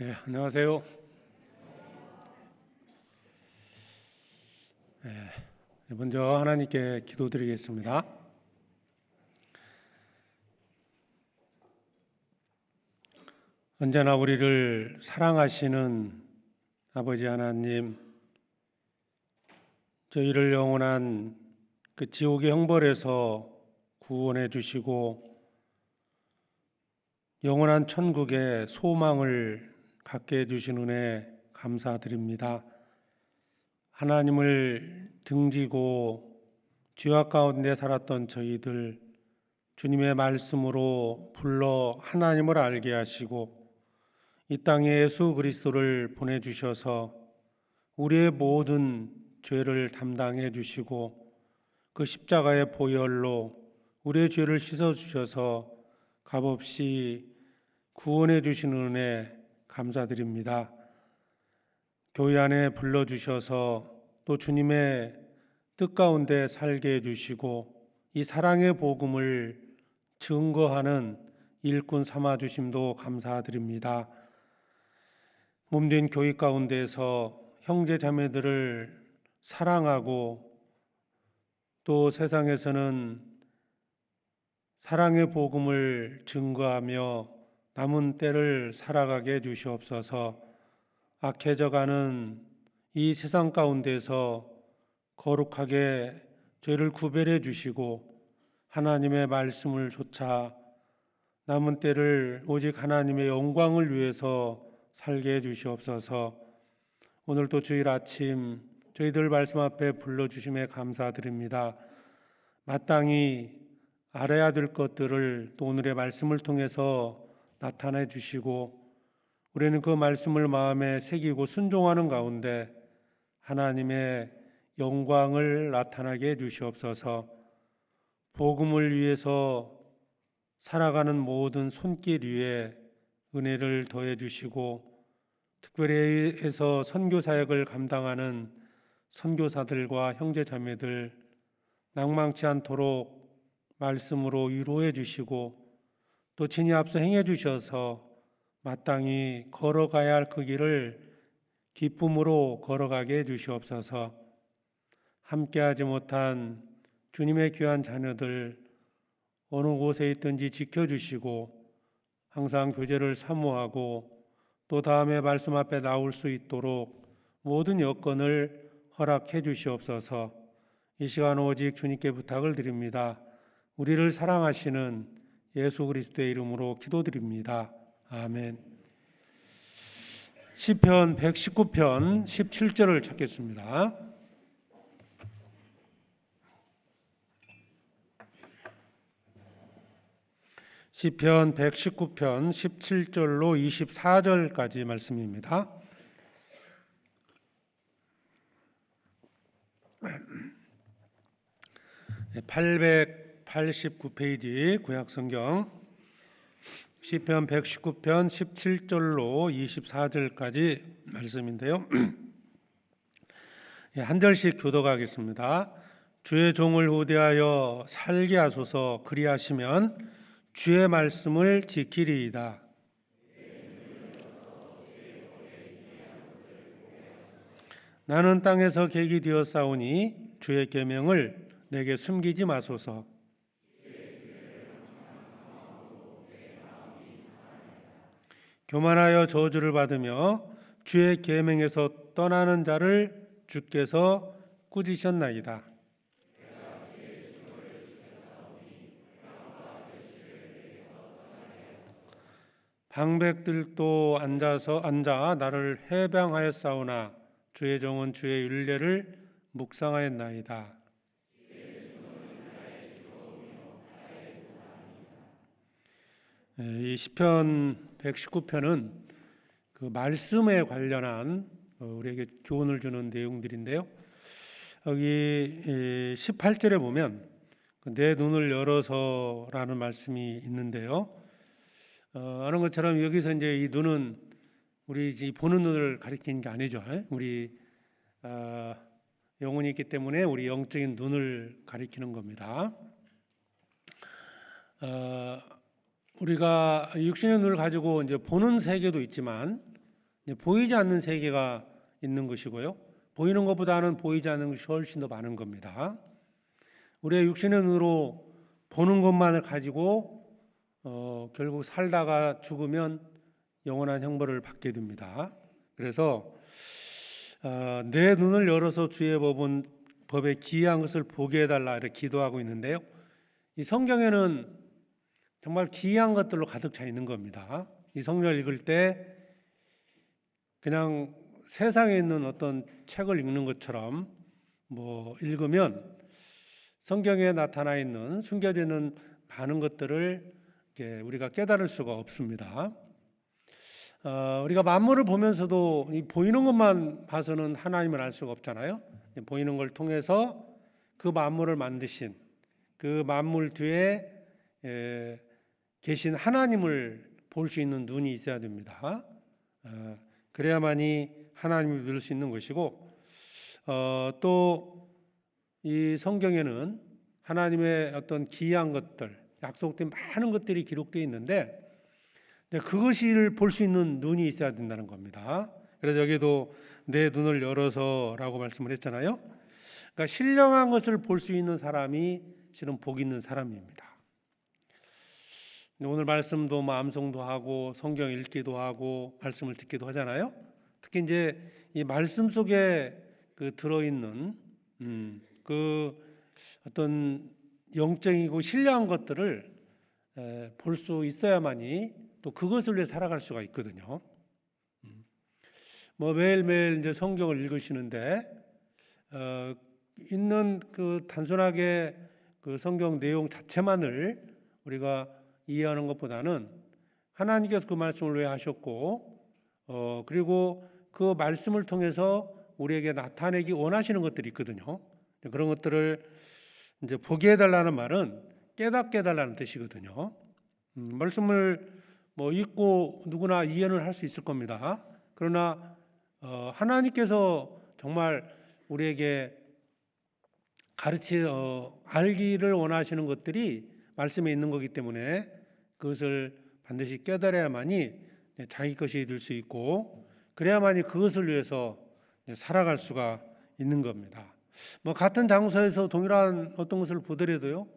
네, 안녕하세요. 먼저 하나님께 기도드리겠습니다. 언제나 우리를 사랑하시는 아버지 하나님, 저희를 영원한 그 지옥의 형벌에서 구원해 주시고 영원한 천국의 소망을 갖게 해주신 은혜 감사드립니다. 하나님을 등지고 죄악 가운데 살았던 저희들 주님의 말씀으로 불러 하나님을 알게 하시고 이 땅에 예수 그리스도를 보내주셔서 우리의 모든 죄를 담당해 주시고 그 십자가의 보혈로 우리의 죄를 씻어주셔서 값없이 구원해 주시는 은혜 감사드립니다. 교회 안에 불러주셔서 또 주님의 뜻 가운데 살게 해주시고 이 사랑의 복음을 증거하는 일꾼 삼아주심도 감사드립니다. 몸된 교회 가운데서 형제 자매들을 사랑하고 또 세상에서는 사랑의 복음을 증거하며 남은 때를 살아가게 해주시옵소서. 악해져가는 이 세상 가운데서 거룩하게 죄를 구별해 주시고 하나님의 말씀을 좇아 남은 때를 오직 하나님의 영광을 위해서 살게 해 주시옵소서. 오늘도 주일 아침 저희들 말씀 앞에 불러주심에 감사드립니다. 마땅히 알아야 될 것들을 또 오늘의 말씀을 통해서 나타내 주시고 우리는 그 말씀을 마음에 새기고 순종하는 가운데 하나님의 영광을 나타나게 해주시옵소서. 복음을 위해서 살아가는 모든 손길 위에 은혜를 더해 주시고 특별히 해서 선교 사역을 감당하는 선교사들과 형제 자매들 낭망치 않도록 말씀으로 위로해 주시고 또 친히 앞서 행해 주셔서 마땅히 걸어가야 할 그 길을 기쁨으로 걸어가게 해주시옵소서. 함께하지 못한 주님의 귀한 자녀들 어느 곳에 있든지 지켜주시고 항상 교제를 사모하고 또 다음에 말씀 앞에 나올 수 있도록 모든 여건을 허락해 주시옵소서. 이 시간 오직 주님께 부탁을 드립니다. 우리를 사랑하시는 예수 그리스도의 이름으로 기도드립니다. 아멘. 시편 119편 17절을 찾겠습니다. 시편 119편 17절로 24절까지 말씀입니다. 네, 889페이지 구약성경 시편 119편 17절로 24절까지 말씀인데요. 한 절씩 교독하겠습니다. 주의 종을 후대하여 살게 하소서. 그리하시면 주의 말씀을 지키리이다. 나는 땅에서 객이 되었사오니 주의 계명을 내게 숨기지 마소서. 교만하여 저주를 받으며 주의 계명에서 떠나는 자를 주께서 꾸짖으셨나이다. 방백들도 앉아 나를 해방하였사오나 주의 종은 주의 율례를 묵상하였나이다. 이 시편 119편은 그 말씀에 관련한 우리에게 교훈을 주는 내용들인데요. 여기 18절에 보면 내 눈을 열어서라는 말씀이 있는데요. 아는 것처럼 여기서 이제 이 눈은 우리 보는 눈을 가리키는 게 아니죠. 우리 영혼이 있기 때문에 우리 영적인 눈을 가리키는 겁니다. 우리가 육신의 눈을 가지고 이제 보는 세계도 있지만 보이지 않는 세계가 있는 것이고요. 보이는 것보다는 보이지 않는 것이 훨씬 더 많은 겁니다. 우리의 육신의 눈으로 보는 것만을 가지고 결국 살다가 죽으면 영원한 형벌을 받게 됩니다. 그래서 내 눈을 열어서 주의 법에 기이한 것을 보게 해달라 이렇게 기도하고 있는데요. 이 성경에는 정말 기이한 것들로 가득 차 있는 겁니다. 이 성경을 읽을 때 그냥 세상에 있는 어떤 책을 읽는 것처럼 읽으면 성경에 나타나 있는 숨겨져 있는 많은 것들을 우리가 깨달을 수가 없습니다. 우리가 만물을 보면서도 보이는 것만 봐서는 하나님을 알 수가 없잖아요. 보이는 걸 통해서 그 만물을 만드신 그 만물 뒤에 계신 하나님을 볼 수 있는 눈이 있어야 됩니다. 그래야만이 하나님을 믿을 수 있는 것이고, 또 이 성경에는 하나님의 어떤 기이한 것들, 약속된 많은 것들이 기록되어 있는데 그것을 볼 수 있는 눈이 있어야 된다는 겁니다. 그래서 여기도 내 눈을 열어서라고 말씀을 했잖아요. 그러니까 신령한 것을 볼 수 있는 사람이 실은 복 있는 사람입니다. 오늘 말씀도 암송도 하고 성경 읽기도 하고 말씀을 듣기도 하잖아요. 특히 이제 이 말씀 속에 들어있는 그 어떤 영적이고 신령한 것들을 볼 수 있어야만이 또 그것을 위해 살아갈 수가 있거든요. 매일매일 이제 성경을 읽으시는데 있는 단순하게 성경 내용 자체만을 우리가 이해하는 것보다는 하나님께서 그 말씀을 왜 하셨고 그리고 그 말씀을 통해서 우리에게 나타내기 원하시는 것들이 있거든요. 그런 것들을 이제 보게 해달라는 말은 깨닫게 해달라는 뜻이거든요. 말씀을 읽고 누구나 이해는 할 수 있을 겁니다. 그러나 하나님께서 정말 우리에게 알기를 원하시는 것들이 말씀에 있는 거기 때문에 그것을 반드시 깨달아야만이 자기 것이 될 수 있고 그래야만이 그것을 위해서 살아갈 수가 있는 겁니다. 같은 장소에서 동일한 어떤 것을 보더라도요,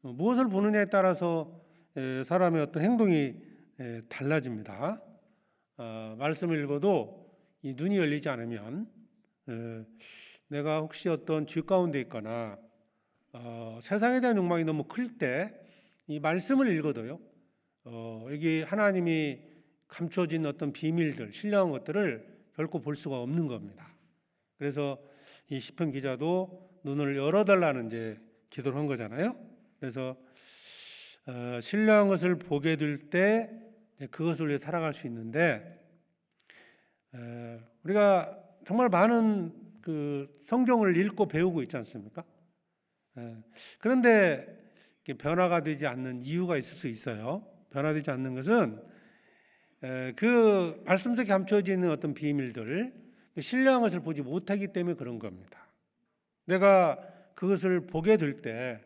무엇을 보느냐에 따라서 사람의 어떤 행동이 달라집니다. 말씀을 읽어도 이 눈이 열리지 않으면 내가 혹시 어떤 죄 가운데 있거나 세상에 대한 욕망이 너무 클 때 이 말씀을 읽어도요, 여기 하나님이 감춰진 어떤 비밀들, 신령한 것들을 결코 볼 수가 없는 겁니다. 그래서 이 시편 기자도 눈을 열어달라는 이제 기도를 한 거잖아요. 그래서 신령한 것을 보게 될 때 그것을 위해 살아갈 수 있는데 우리가 정말 많은 성경을 읽고 배우고 있지 않습니까? 그런데 변화가 되지 않는 이유가 있을 수 있어요. 변화되지 않는 것은 그 말씀 속에 감춰져 있는 어떤 비밀들, 신령한 것을 보지 못하기 때문에 그런 겁니다. 내가 그것을 보게 될 때,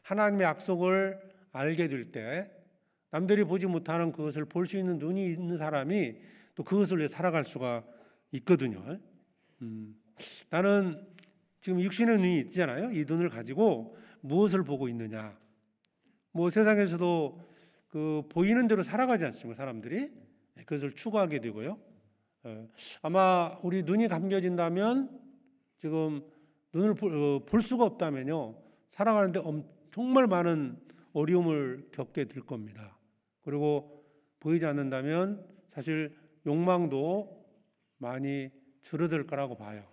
하나님의 약속을 알게 될 때, 남들이 보지 못하는 그것을 볼 수 있는 눈이 있는 사람이 또 그것을 위해 살아갈 수가 있거든요. 나는 지금 육신의 눈이 있잖아요. 이 눈을 가지고 무엇을 보고 있느냐. 세상에서도 보이는 대로 살아가지 않습니까? 사람들이 그것을 추구하게 되고요. 아마 우리 눈이 감겨진다면 지금 눈을 볼 수가 없다면요, 살아가는데 정말 많은 어려움을 겪게 될 겁니다. 그리고 보이지 않는다면 사실 욕망도 많이 줄어들 거라고 봐요.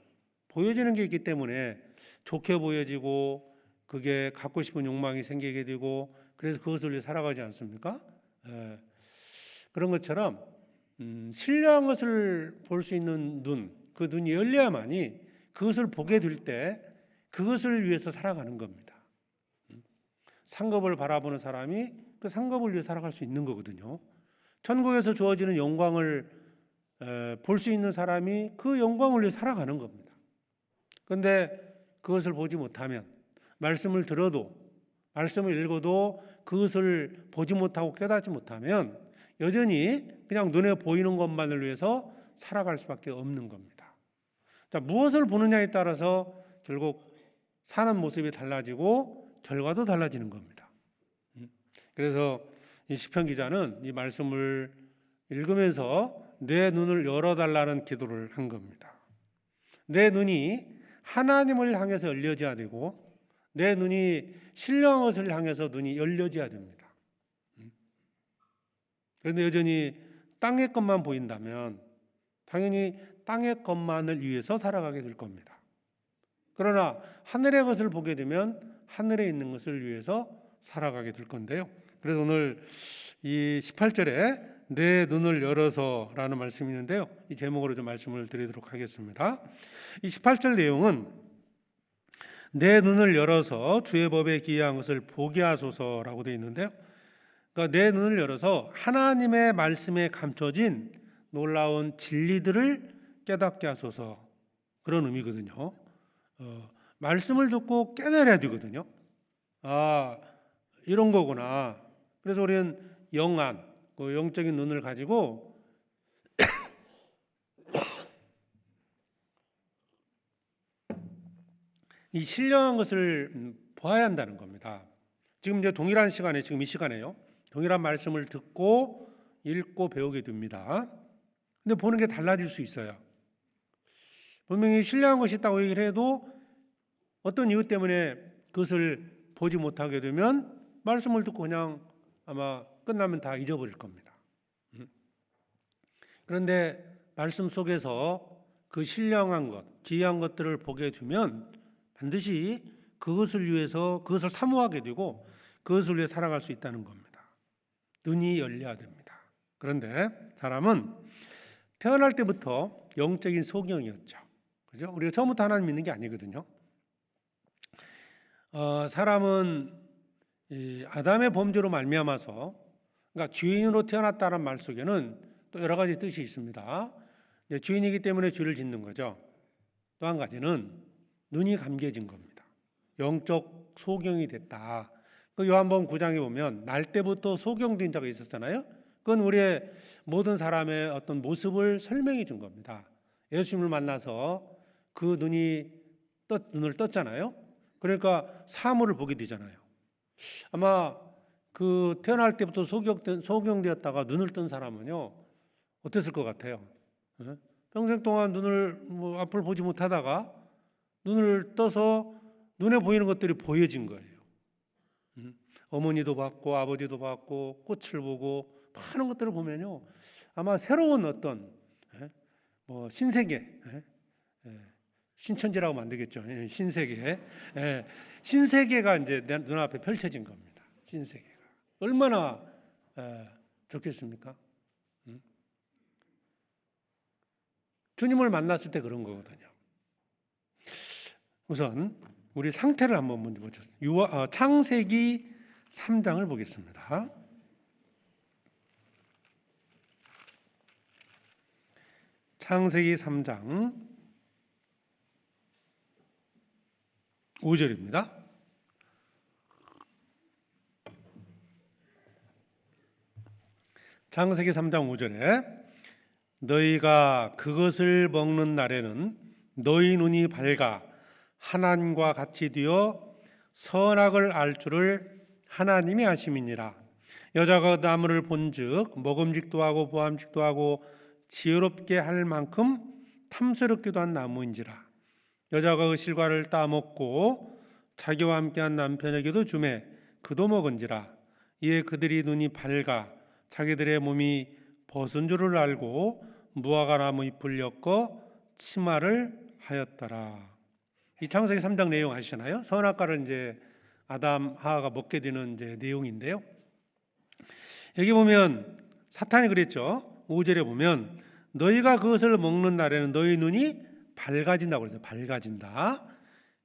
보여지는 게 있기 때문에 좋게 보여지고 그게 갖고 싶은 욕망이 생기게 되고 그래서 그것을 위해 살아가지 않습니까? 그런 것처럼 신령한 것을 볼 수 있는 눈, 그 눈이 열려야만이 그것을 보게 될 때 그것을 위해서 살아가는 겁니다. 상급을 바라보는 사람이 그 상급을 위해 살아갈 수 있는 거거든요. 천국에서 주어지는 영광을 볼 수 있는 사람이 그 영광을 위해 살아가는 겁니다. 그런데 그것을 보지 못하면 말씀을 들어도 말씀을 읽어도 그것을 보지 못하고 깨닫지 못하면 여전히 그냥 눈에 보이는 것만을 위해서 살아갈 수밖에 없는 겁니다. 자, 무엇을 보느냐에 따라서 결국 사는 모습이 달라지고 결과도 달라지는 겁니다. 그래서 이 시편 기자는 이 말씀을 읽으면서 내 눈을 열어달라는 기도를 한 겁니다. 내 눈이 하나님을 향해서 열려져야 되고 내 눈이 신령한 것을 향해서 눈이 열려져야 됩니다. 그런데 여전히 땅의 것만 보인다면 당연히 땅의 것만을 위해서 살아가게 될 겁니다. 그러나 하늘의 것을 보게 되면 하늘에 있는 것을 위해서 살아가게 될 건데요. 그래서 오늘 이 18절에 내 눈을 열어서라는 말씀이 있는데요. 이 제목으로 좀 말씀을 드리도록 하겠습니다. 이 18절 내용은 내 눈을 열어서 주의 법에 기이한 것을 보게 하소서라고 되어 있는데요. 그러니까 내 눈을 열어서 하나님의 말씀에 감춰진 놀라운 진리들을 깨닫게 하소서, 그런 의미거든요. 말씀을 듣고 깨달아야 되거든요. 아, 이런 거구나. 그래서 우리는 영안, 그 영적인 눈을 가지고 이 신령한 것을 보아야 한다는 겁니다. 지금 이제 동일한 시간에, 지금 이 시간에요, 동일한 말씀을 듣고 읽고 배우게 됩니다. 근데 보는 게 달라질 수 있어요. 분명히 신령한 것이 있다고 얘기를 해도 어떤 이유 때문에 그것을 보지 못하게 되면 말씀을 듣고 그냥 아마 끝나면 다 잊어버릴 겁니다. 그런데 말씀 속에서 그 신령한 것, 귀한 것들을 보게 되면 반드시 그것을 위해서, 그것을 사모하게 되고 그것을 위해 살아갈 수 있다는 겁니다. 눈이 열려야 됩니다. 그런데 사람은 태어날 때부터 영적인 소경이었죠. 그죠? 우리가 처음부터 하나님 믿는 게 아니거든요. 사람은 이 아담의 범죄로 말미암아서, 그러니까 죄인으로 태어났다는 말 속에는 또 여러 가지 뜻이 있습니다. 죄인이기 때문에 죄를 짓는 거죠. 또 한 가지는 눈이 감겨진 겁니다. 영적 소경이 됐다. 그 요한복음 9장에 보면 날 때부터 소경된 자가 있었잖아요. 그건 우리의 모든 사람의 어떤 모습을 설명해 준 겁니다. 예수님을 만나서 그 눈을 떴잖아요. 그러니까 사물을 보게 되잖아요. 아마 그 태어날 때부터 소경되었다가 눈을 뜬 사람은요, 어땠을 것 같아요? 평생 동안 눈을 앞을 보지 못하다가 눈을 떠서 눈에 보이는 것들이 보여진 거예요. 어머니도 봤고 아버지도 봤고 꽃을 보고 많은 것들을 보면요, 아마 새로운 어떤 신세계, 신천지라고 만들겠죠. 신세계, 신세계가 이제 내 눈앞에 펼쳐진 겁니다. 신세계가 얼마나 좋겠습니까? 주님을 만났을 때 그런 거거든요. 우선 우리 상태를 한번 먼저 보겠습니다. 창세기 3장을 보겠습니다. 창세기 3장 5절입니다. 창세기 3장 5절에 너희가 그것을 먹는 날에는 너희 눈이 밝아 하나님과 같이 되어 선악을 알 줄을 하나님이 아심이니라. 여자가 그 나무를 본즉 먹음직도 하고 보암직도 하고 지혜롭게 할 만큼 탐스럽기도 한 나무인지라. 여자가 그 실과를 따먹고 자기와 함께한 남편에게도 주매 그도 먹은지라. 이에 그들이 눈이 밝아 자기들의 몸이 벗은 줄을 알고 무화과 나무 잎을 엮어 치마를 하였더라. 이 창세기 3장 내용 아시잖아요. 선악과를 이제 아담 하와가 먹게 되는 이제 내용인데요. 여기 보면 사탄이 그랬죠. 5절에 보면 너희가 그것을 먹는 날에는 너희 눈이 밝아진다고 그랬어요. 밝아진다.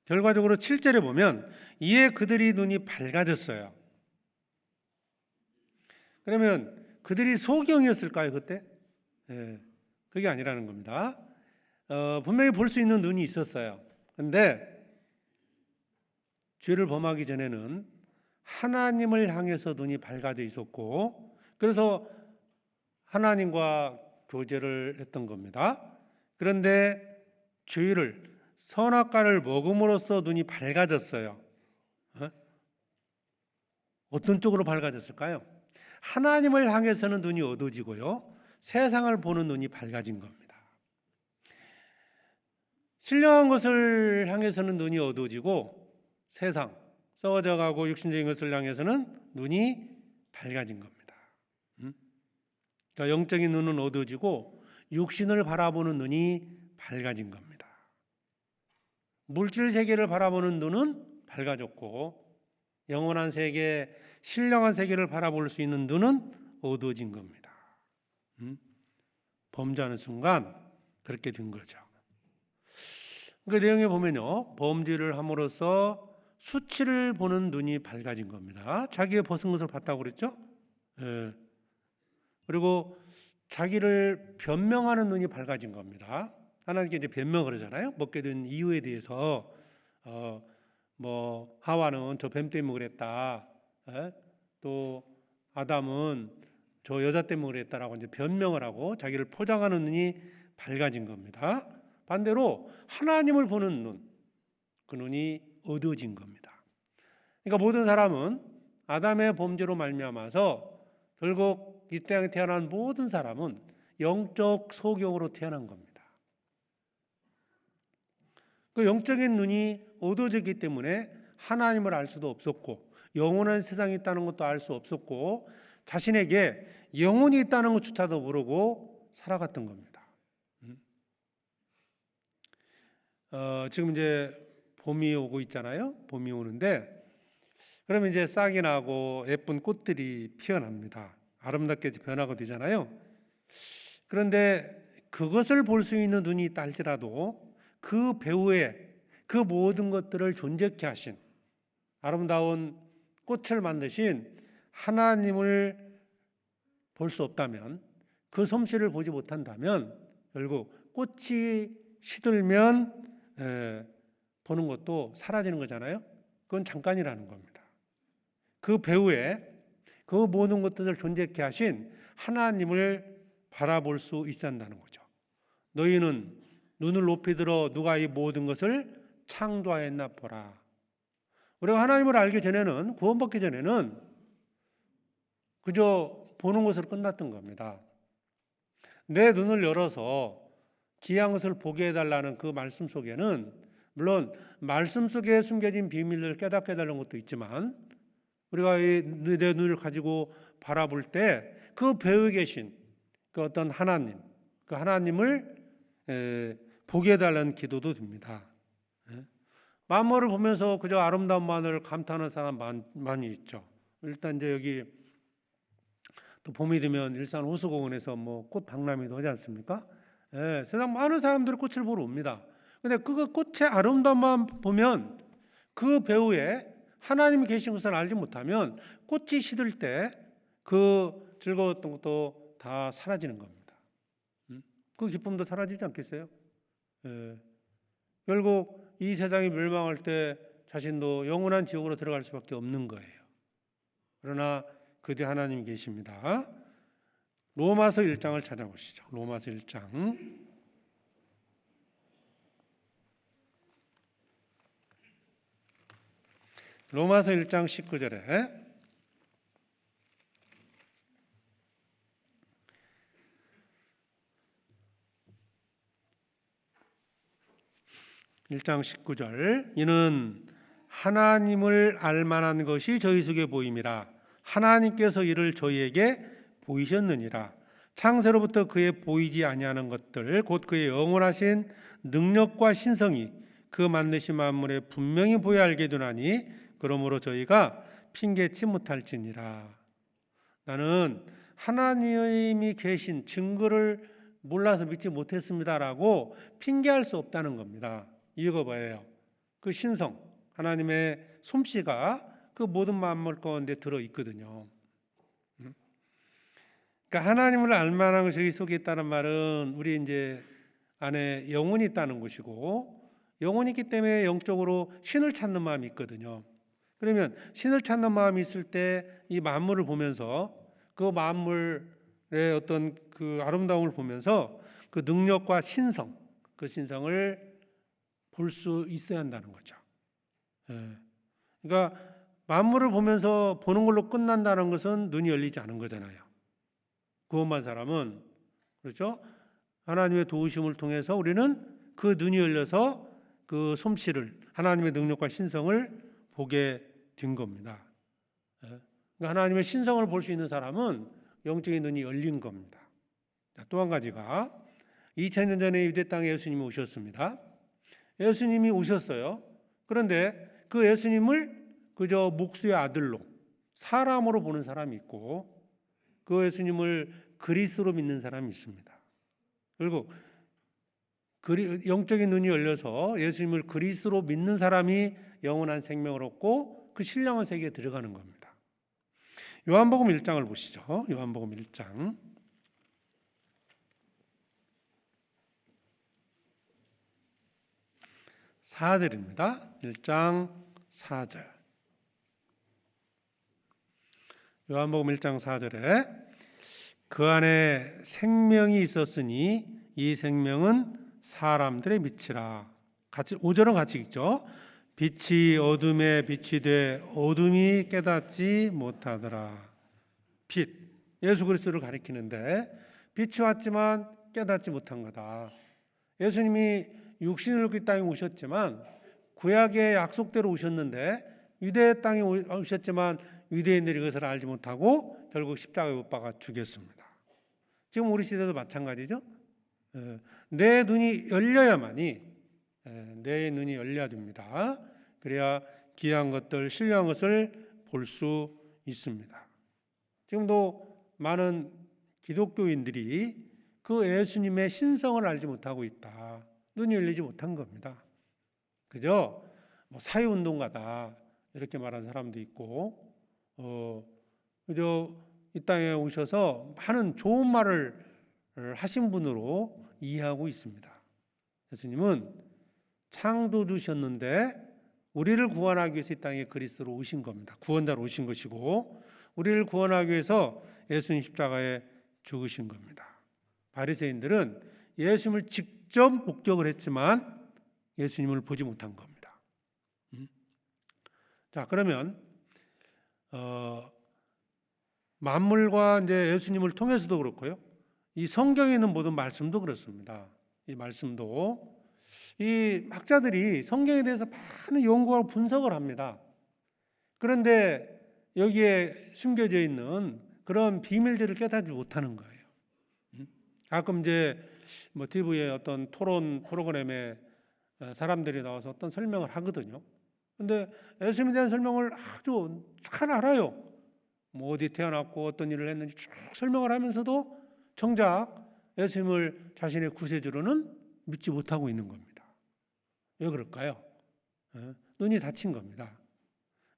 결과적으로 7절에 보면 이에 그들이 눈이 밝아졌어요. 그러면 그들이 소경이었을까요, 그때? 그게 아니라는 겁니다. 분명히 볼 수 있는 눈이 있었어요. 그런데 죄를 범하기 전에는 하나님을 향해서 눈이 밝아져 있었고, 그래서 하나님과 교제를 했던 겁니다. 그런데 주일을 선악과를 먹음으로써 눈이 밝아졌어요. 어떤 쪽으로 밝아졌을까요? 하나님을 향해서는 눈이 어두워지고요, 세상을 보는 눈이 밝아진 겁니다. 신령한 것을 향해서는 눈이 어두워지고 세상, 썩어져가고 육신적인 것을 향해서는 눈이 밝아진 겁니다. 그러니까 영적인 눈은 어두워지고 육신을 바라보는 눈이 밝아진 겁니다. 물질 세계를 바라보는 눈은 밝아졌고 영원한 세계, 신령한 세계를 바라볼 수 있는 눈은 어두워진 겁니다. 범죄하는 순간 그렇게 된 거죠. 그 내용에 보면요, 범죄를 함으로써 수치를 보는 눈이 밝아진 겁니다. 자기의 벗은 것을 봤다고 그랬죠? 예. 그리고 자기를 변명하는 눈이 밝아진 겁니다. 하나님께 이제 변명을 하잖아요. 먹게 된 이유에 대해서 뭐 하와는 저 뱀 때문에 그랬다. 예? 또 아담은 저 여자 때문에 그랬다라고 이제 변명을 하고 자기를 포장하는 눈이 밝아진 겁니다. 반대로 하나님을 보는 눈, 그 눈이 어두워진 겁니다. 그러니까 모든 사람은 아담의 범죄로 말미암아서 결국 이 땅에 태어난 모든 사람은 영적 소경으로 태어난 겁니다. 그 영적인 눈이 어두워졌기 때문에 하나님을 알 수도 없었고 영원한 세상이 있다는 것도 알 수 없었고 자신에게 영혼이 있다는 것조차도 모르고 살아갔던 겁니다. 지금 이제 봄이 오고 있잖아요. 봄이 오는데 그러면 이제 싹이 나고 예쁜 꽃들이 피어납니다. 아름답게 변화가 되잖아요. 그런데 그것을 볼 수 있는 눈이 있다 할지라도 그 배후에 그 모든 것들을 존재케 하신 아름다운 꽃을 만드신 하나님을 볼 수 없다면, 그 솜씨를 보지 못한다면 결국 꽃이 시들면 보는 것도 사라지는 거잖아요. 그건 잠깐이라는 겁니다. 그 배후에 그 모든 것들을 존재케 하신 하나님을 바라볼 수 있어야 한다는 거죠. 너희는 눈을 높이 들어 누가 이 모든 것을 창조하였나 보라. 우리가 하나님을 알기 전에는, 구원받기 전에는 그저 보는 것으로 끝났던 겁니다. 내 눈을 열어서 귀한 것을 보게 해달라는 그 말씀 속에는 물론 말씀 속에 숨겨진 비밀을 깨닫게 해달라는 것도 있지만 우리가 내 눈을 가지고 바라볼 때 그 배후에 계신 그 어떤 하나님, 그 하나님을 보게 해달라는 기도도 듭니다. 만물을 보면서 그저 아름다움만을 감탄하는 사람 많이 있죠. 일단 이제 여기 또 봄이 되면 일산 호수공원에서 뭐 꽃 박람회도 하지 않습니까? 세상 많은 사람들이 꽃을 보러 옵니다. 근데 그 꽃의 아름다움만 보면 그 배후에 하나님이 계신 것을 알지 못하면 꽃이 시들 때 그 즐거웠던 것도 다 사라지는 겁니다. 그 기쁨도 사라지지 않겠어요? 결국 이 세상이 멸망할 때 자신도 영원한 지옥으로 들어갈 수밖에 없는 거예요. 그러나 그 뒤에 하나님이 계십니다. 로마서 1장을 찾아보시죠. 로마서 1장. 로마서 1장 19절에 1장 19절 이는 하나님을 알만한 것이 저희 속에 보임이라 하나님께서 이를 저희에게 보이셨느니라. 창세로부터 그의 보이지 아니하는 것들 곧 그의 영원하신 능력과 신성이 그 만드신 만물에 분명히 보여 알게 되나니 그러므로 저희가 핑계치 못할지니라. 나는 하나님이 계신 증거를 몰라서 믿지 못했습니다라고 핑계할 수 없다는 겁니다. 이유가 뭐예요? 그 신성, 하나님의 솜씨가 그 모든 만물 가운데 들어 있거든요. 그러니까 하나님을 알만한 것이 저희 속에 있다는 말은 우리 이제 안에 영혼이 있다는 것이고 영혼이 있기 때문에 영적으로 신을 찾는 마음이 있거든요. 그러면 신을 찾는 마음이 있을 때 이 만물을 보면서 그 만물에 어떤 그 아름다움을 보면서 그 능력과 신성, 그 신성을 볼 수 있어야 한다는 거죠. 그러니까 만물을 보면서 보는 걸로 끝난다는 것은 눈이 열리지 않은 거잖아요. 구원받은 사람은, 그렇죠? 하나님의 도우심을 통해서 우리는 그 눈이 열려서 그 솜씨를, 하나님의 능력과 신성을 보게 된 겁니다. 그러니까 하나님의 신성을 볼 수 있는 사람은 영적인 눈이 열린 겁니다. 또 한 가지가 2000년 전에 유대 땅에 예수님이 오셨습니다. 예수님이 오셨어요. 그런데 그 예수님을 그저 목수의 아들로, 사람으로 보는 사람이 있고, 그 예수님을 그리스도로 믿는 사람이 있습니다. 그리고 영적인 눈이 열려서 예수님을 그리스도로 믿는 사람이 영원한 생명을 얻고 그 신령한 세계에 들어가는 겁니다. 요한복음 1장을 보시죠. 요한복음 1장 4절입니다. 1장 4절. 요한복음 1장 4절에 그 안에 생명이 있었으니 이 생명은 사람들의 빛이라. 같이 5절은 같이 읽죠. 빛이 어둠에 빛이 돼 어둠이 깨닫지 못하더라. 빛, 예수 그리스도를 가리키는데 빛이 왔지만 깨닫지 못한 거다. 예수님이 육신을 입고 이 땅에 오셨지만 구약의 약속대로 오셨는데 유대 땅에 오셨지만 유대인들이 그것을 알지 못하고 결국 십자가에 못 박아 죽였습니다. 지금 우리 시대도 마찬가지죠. 내 눈이 열려야만이, 내 눈이 열려야 됩니다. 그래야 귀한 것들, 신령한 것을 볼 수 있습니다. 지금도 많은 기독교인들이 그 예수님의 신성을 알지 못하고 있다. 눈이 열리지 못한 겁니다. 그저 사회운동가다 이렇게 말하는 사람도 있고, 그저 이 땅에 오셔서 많은 좋은 말을 하신 분으로 이해하고 있습니다. 예수님은 창조주셨는데 우리를 구원하기 위해서 이 땅에 그리스도로 오신 겁니다. 구원자로 오신 것이고 우리를 구원하기 위해서 예수님 십자가에 죽으신 겁니다. 바리새인들은 예수님을 직접 목격을 했지만 예수님을 보지 못한 겁니다. 자, 그러면 만물과 이제 예수님을 통해서도 그렇고요. 이 성경에 있는 모든 말씀도 그렇습니다. 이 말씀도 이 학자들이 성경에 대해서 많은 연구하고 분석을 합니다. 그런데 여기에 숨겨져 있는 그런 비밀들을 깨닫지 못하는 거예요. 가끔 이제 TV에 어떤 토론 프로그램에 사람들이 나와서 어떤 설명을 하거든요. 근데 예수님에 대한 설명을 아주 잘 알아요. 어디 태어났고 어떤 일을 했는지 쭉 설명을 하면서도 정작 예수님을 자신의 구세주로는 믿지 못하고 있는 겁니다. 왜 그럴까요? 눈이 닫힌 겁니다.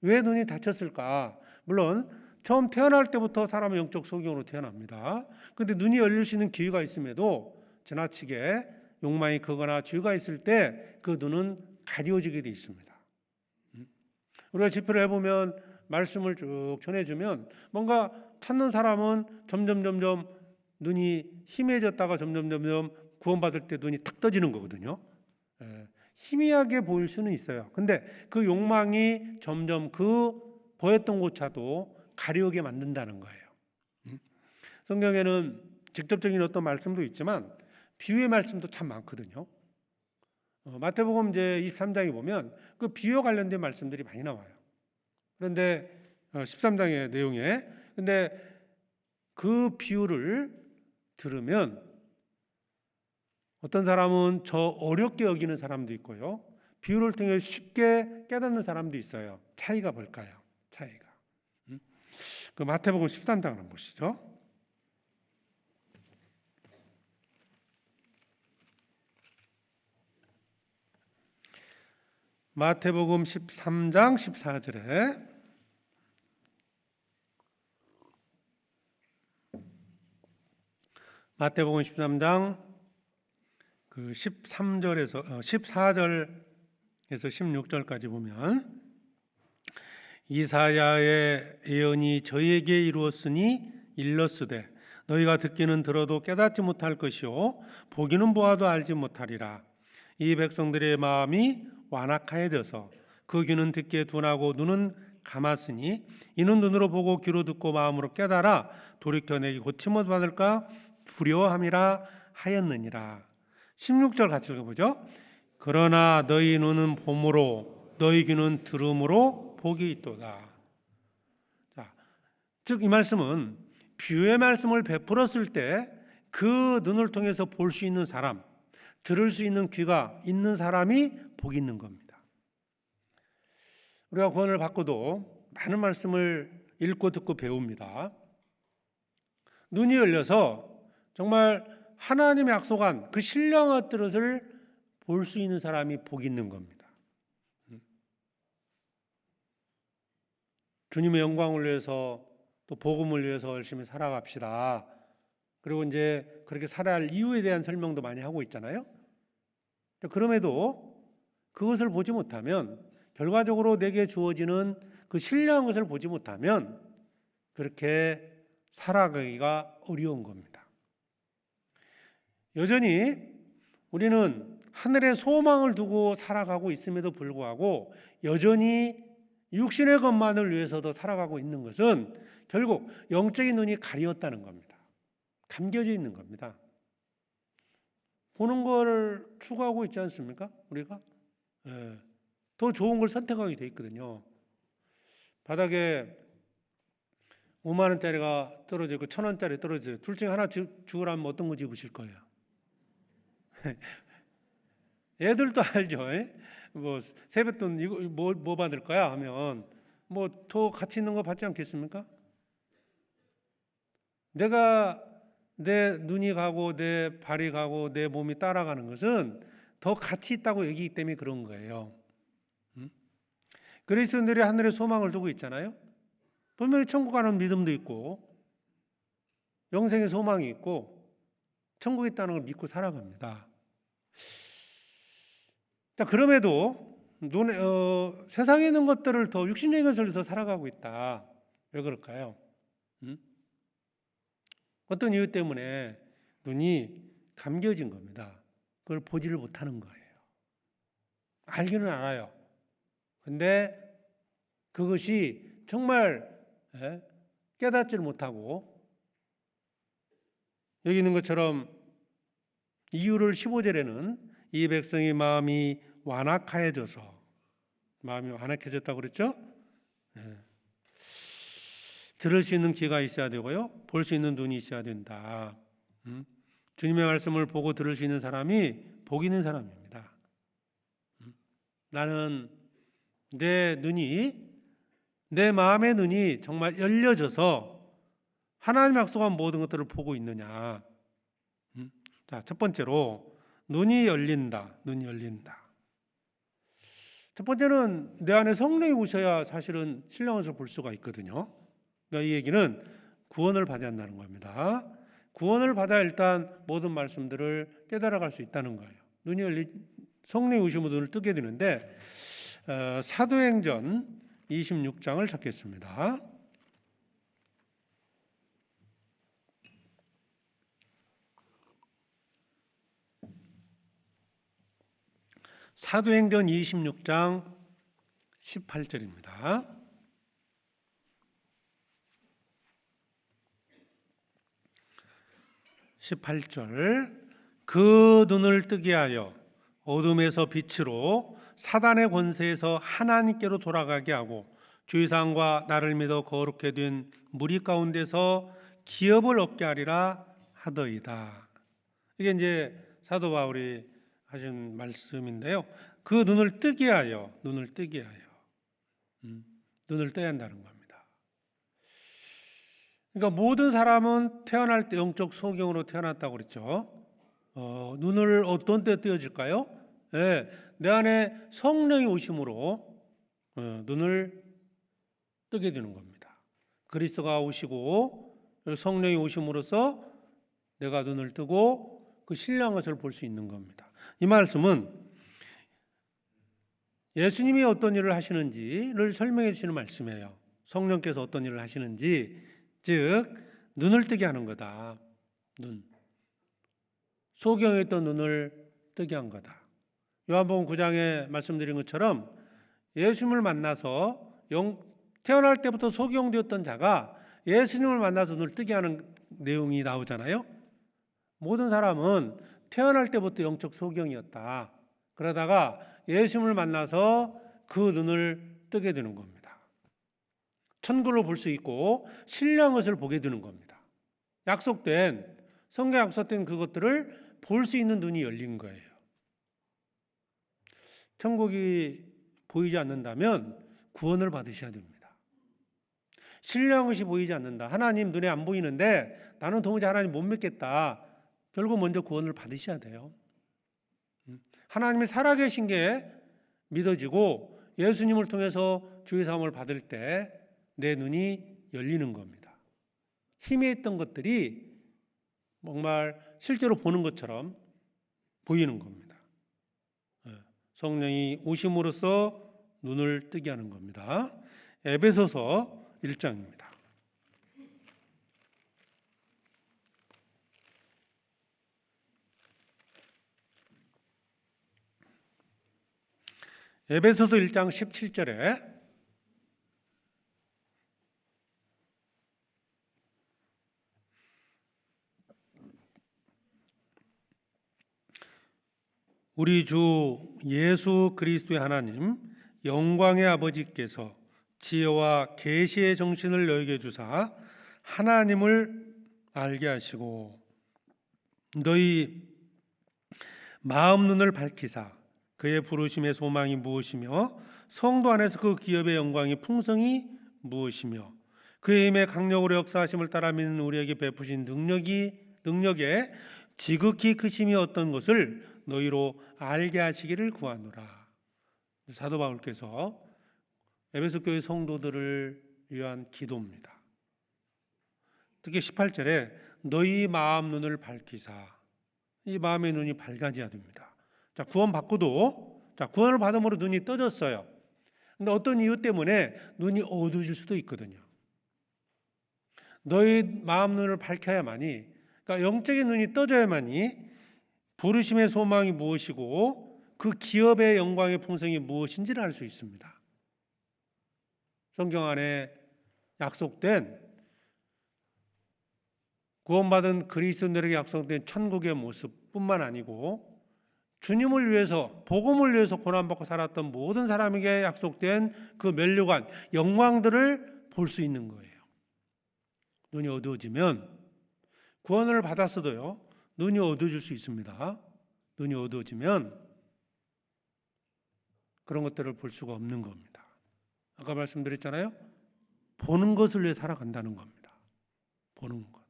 왜 눈이 닫혔을까? 물론 처음 태어날 때부터 사람은 영적 소경으로 태어납니다. 그런데 눈이 열릴 수 있는 기회가 있음에도 지나치게 욕망이 크거나 죄가 있을 때 그 눈은 가려지게 돼 있습니다. 우리가 집회를 해보면 말씀을 쭉 전해주면 뭔가 찾는 사람은 점점 눈이 희미해졌다가 점점 구원받을 때 눈이 탁 떠지는 거거든요. 희미하게 보일 수는 있어요. 근데 그 욕망이 점점 그 보였던 곳차도 가려우게 만든다는 거예요. 성경에는 직접적인 어떤 말씀도 있지만 비유의 말씀도 참 많거든요. 마태복음 이제 23장에 보면 그 비유와 관련된 말씀들이 많이 나와요. 그런데 13장의 내용에 근데 그 비유를 들으면 어떤 사람은 저 어렵게 여기는 사람도 있고요. 비유를 통해 쉽게 깨닫는 사람도 있어요. 차이가 뭘까요? 차이가. 그 마태복음 13장을 한번 보시죠. 마태복음 13장 14절에 마태복음 13장 그 13절에서 14절에서 16절까지 보면 이사야의 예언이 저희에게 이루었으니 일렀으되 너희가 듣기는 들어도 깨닫지 못할 것이요 보기는 보아도 알지 못하리라. 이 백성들의 마음이 완악하여져서 그 귀는 듣기에 둔하고 눈은 감았으니 이는 눈으로 보고 귀로 듣고 마음으로 깨달아 돌이켜 내게 고침을 받을까 두려워함이라 하였느니라. 16절 같이 읽어보죠. 그러나 너희 눈은 봄으로 너희 귀는 들음으로 복이 있도다. 자, 즉 이 말씀은 비유의 말씀을 베풀었을 때 그 눈을 통해서 볼 수 있는 사람, 들을 수 있는 귀가 있는 사람이 복이 있는 겁니다. 우리가 구원을 받고도 많은 말씀을 읽고 듣고 배웁니다. 눈이 열려서 정말 하나님의 약속한 그 신령한 뜻을 볼 수 있는 사람이 복이 있는 겁니다. 주님의 영광을 위해서 또 복음을 위해서 열심히 살아갑시다. 그리고 이제 그렇게 살아야 할 이유에 대한 설명도 많이 하고 있잖아요. 그럼에도 그것을 보지 못하면 결과적으로 내게 주어지는 그 신령한 것을 보지 못하면 그렇게 살아가기가 어려운 겁니다. 여전히 우리는 하늘의 소망을 두고 살아가고 있음에도 불구하고 여전히 육신의 것만을 위해서도 살아가고 있는 것은 결국 영적인 눈이 가리웠다는 겁니다. 감겨져 있는 겁니다. 보는 걸 추구하고 있지 않습니까? 우리가 더 좋은 걸 선택하게 돼 있거든요. 바닥에 5만 원짜리가 떨어져 있고 1,000원짜리 떨어져요. 둘 중에 하나 주우라면 어떤 거 집으실 거예요? 애들도 알죠. 뭐 세뱃돈 이거 뭐 받을 거야 하면 뭐 더 가치 있는 거 받지 않겠습니까? 내가 내 눈이 가고 내 발이 가고 내 몸이 따라가는 것은 더 가치 있다고 여기기 때문에 그런 거예요. 그리스도인들이 하늘의 소망을 두고 있잖아요. 분명히 천국 가는 믿음도 있고 영생의 소망이 있고 천국에 있다는 걸 믿고 살아갑니다. 자, 그럼에도 세상에 있는 것들을 더 육신적인 것을 더 살아가고 있다. 왜 그럴까요? 어떤 이유 때문에 눈이 감겨진 겁니다. 그걸 보지를 못하는 거예요. 알기는 알아요. 근데 그것이 정말 깨닫지를 못하고 여기 있는 것처럼 이유를 15절에는 이 백성의 마음이 완악하여져서 마음이 완악해졌다고 그랬죠? 들을 수 있는 귀가 있어야 되고요. 볼 수 있는 눈이 있어야 된다. 주님의 말씀을 보고 들을 수 있는 사람이 복 있는 사람입니다. 나는 내 마음의 눈이 정말 열려져서 하나님의 약속한 모든 것들을 보고 있느냐. 자, 첫 번째로 눈이 열린다. 눈이 열린다. 첫 번째는 내 안에 성령이 오셔야 사실은 신령한 것을 볼 수가 있거든요. 그러니까 이 얘기는 구원을 받아야 한다는 겁니다. 구원을 받아야 일단 모든 말씀들을 깨달아갈 수 있다는 거예요. 성령이 오시면 눈을 뜨게 되는데 사도행전 26장을 찾겠습니다. 사도행전 26장 18절입니다. 18절 그 눈을 뜨게 하여 어둠에서 빛으로 사단의 권세에서 하나님께로 돌아가게 하고 주의사항과 나를 믿어 거룩게 된 무리 가운데서 기업을 얻게 하리라 하더이다. 이게 이제 사도 바울이 하신 말씀인데요. 그 눈을 뜨게 하여 눈을 떠야 한다는 겁니다. 그러니까 모든 사람은 태어날 때 영적 소경으로 태어났다고 그랬죠. 눈을 어떤 때 뜨여질까요? 내 안에 성령이 오심으로 눈을 뜨게 되는 겁니다. 그리스도가 오시고 성령이 오심으로써 내가 눈을 뜨고 그 신령한 것을 볼 수 있는 겁니다. 이 말씀은 예수님이 어떤 일을 하시는지를 설명해 주시는 말씀이에요. 성령께서 어떤 일을 하시는지, 즉 눈을 뜨게 하는 거다. 눈. 소경에 있던 눈을 뜨게 한 거다. 요한복음 9장에 말씀드린 것처럼 예수님을 만나서 태어날 때부터 소경되었던 자가 예수님을 만나서 눈을 뜨게 하는 내용이 나오잖아요. 모든 사람은 태어날 때부터 영적 소경이었다. 그러다가 예수님을 만나서 그 눈을 뜨게 되는 겁니다. 천국을 볼 수 있고 신령한 것을 보게 되는 겁니다. 성경에 약속된 그것들을 볼 수 있는 눈이 열린 거예요. 천국이 보이지 않는다면 구원을 받으셔야 됩니다. 신령한 것이 보이지 않는다. 하나님 눈에 안 보이는데 나는 도무지 하나님 못 믿겠다. 결국 먼저 구원을 받으셔야 돼요. 하나님이 살아계신 게 믿어지고 예수님을 통해서 주의 사함을 받을 때 내 눈이 열리는 겁니다. 희미했던 것들이 정말 실제로 보는 것처럼 보이는 겁니다. 성령이 오심으로써 눈을 뜨게 하는 겁니다. 에베소서 1장입니다. 에베소서 1장 17절에 우리 주 예수 그리스도의 하나님 영광의 아버지께서 지혜와 계시의 정신을 너희에게 주사 하나님을 알게 하시고 너희 마음 눈을 밝히사 그의 부르심의 소망이 무엇이며 성도 안에서 그 기업의 영광이 풍성이 무엇이며 그의 힘의 강력으로 역사하심을 따라 믿는 우리에게 베푸신 능력에 지극히 크심이 어떤 것을 너희로 알게 하시기를 구하노라. 사도 바울께서 에베소 교회 성도들을 위한 기도입니다. 특히 18절에 너희 마음 눈을 밝히사, 이 마음의 눈이 밝아져야 됩니다. 자, 구원을 받음으로 눈이 떠졌어요. 근데 어떤 이유 때문에 눈이 어두워질 수도 있거든요. 너희 마음 눈을 밝혀야만이, 그러니까 영적인 눈이 떠져야만이 부르심의 소망이 무엇이고 그 기업의 영광의 풍성이 무엇인지를 알 수 있습니다. 성경 안에 약속된 구원받은 그리스도인들에게 약속된 천국의 모습뿐만 아니고 주님을 위해서 복음을 위해서 고난받고 살았던 모든 사람에게 약속된 그 면류관 영광들을 볼 수 있는 거예요. 눈이 어두워지면 구원을 받았어도요 눈이 어두워질 수 있습니다. 눈이 어두워지면 그런 것들을 볼 수가 없는 겁니다. 아까 말씀드렸잖아요. 보는 것을 위해 살아간다는 겁니다. 보는 것.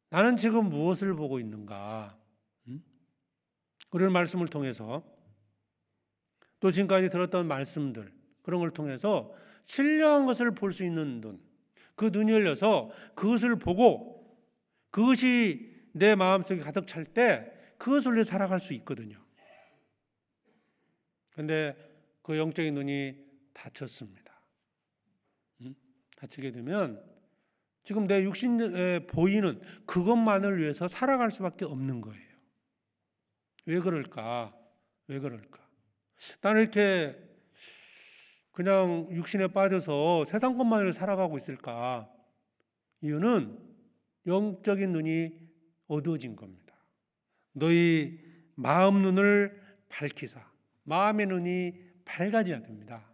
나는 지금 무엇을 보고 있는가? 그런 말씀을 통해서 또 지금까지 들었던 말씀들 그런 걸 통해서 신령한 것을 볼 수 있는 눈, 그 눈이 열려서 그것을 보고 그것이 내 마음속에 가득 찰 때 그것을 위해 살아갈 수 있거든요. 그런데 그 영적인 눈이 닫혔습니다. 닫히게 되면 지금 내 육신에 보이는 그것만을 위해서 살아갈 수밖에 없는 거예요. 왜 그럴까? 나는 이렇게 그냥 육신에 빠져서 세상 것만으로 살아가고 있을까? 이유는 영적인 눈이 어두워진 겁니다. 너희 마음 눈을 밝히사. 마음의 눈이 밝아져야 됩니다.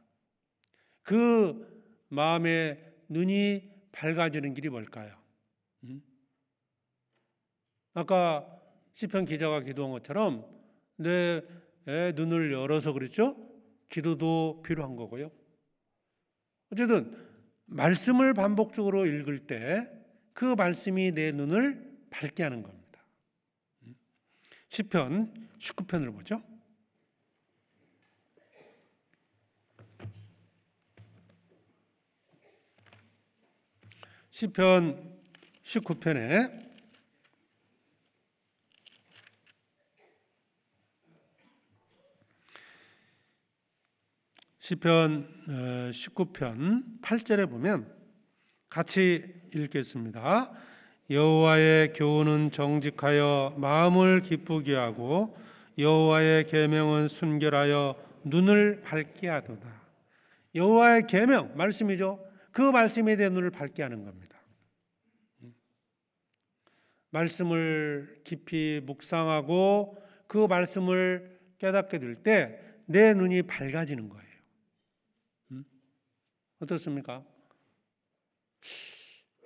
그 마음의 눈이 밝아지는 길이 뭘까요? 아까 시편 기자가 기도한 것처럼 내 눈을 열어서 그랬죠? 기도도 필요한 거고요. 어쨌든 말씀을 반복적으로 읽을 때 그 말씀이 내 눈을 밝게 하는 겁니다. 시편 19편을 보죠. 시편 19편에 시편 19편 8절에 보면 같이 읽겠습니다. 여호와의 교훈은 정직하여 마음을 기쁘게 하고 여호와의 계명은 순결하여 눈을 밝게 하도다. 여호와의 계명, 말씀이죠. 그 말씀에 대해 눈을 밝게 하는 겁니다. 말씀을 깊이 묵상하고 그 말씀을 깨닫게 될 때 내 눈이 밝아지는 거예요. 어떻습니까?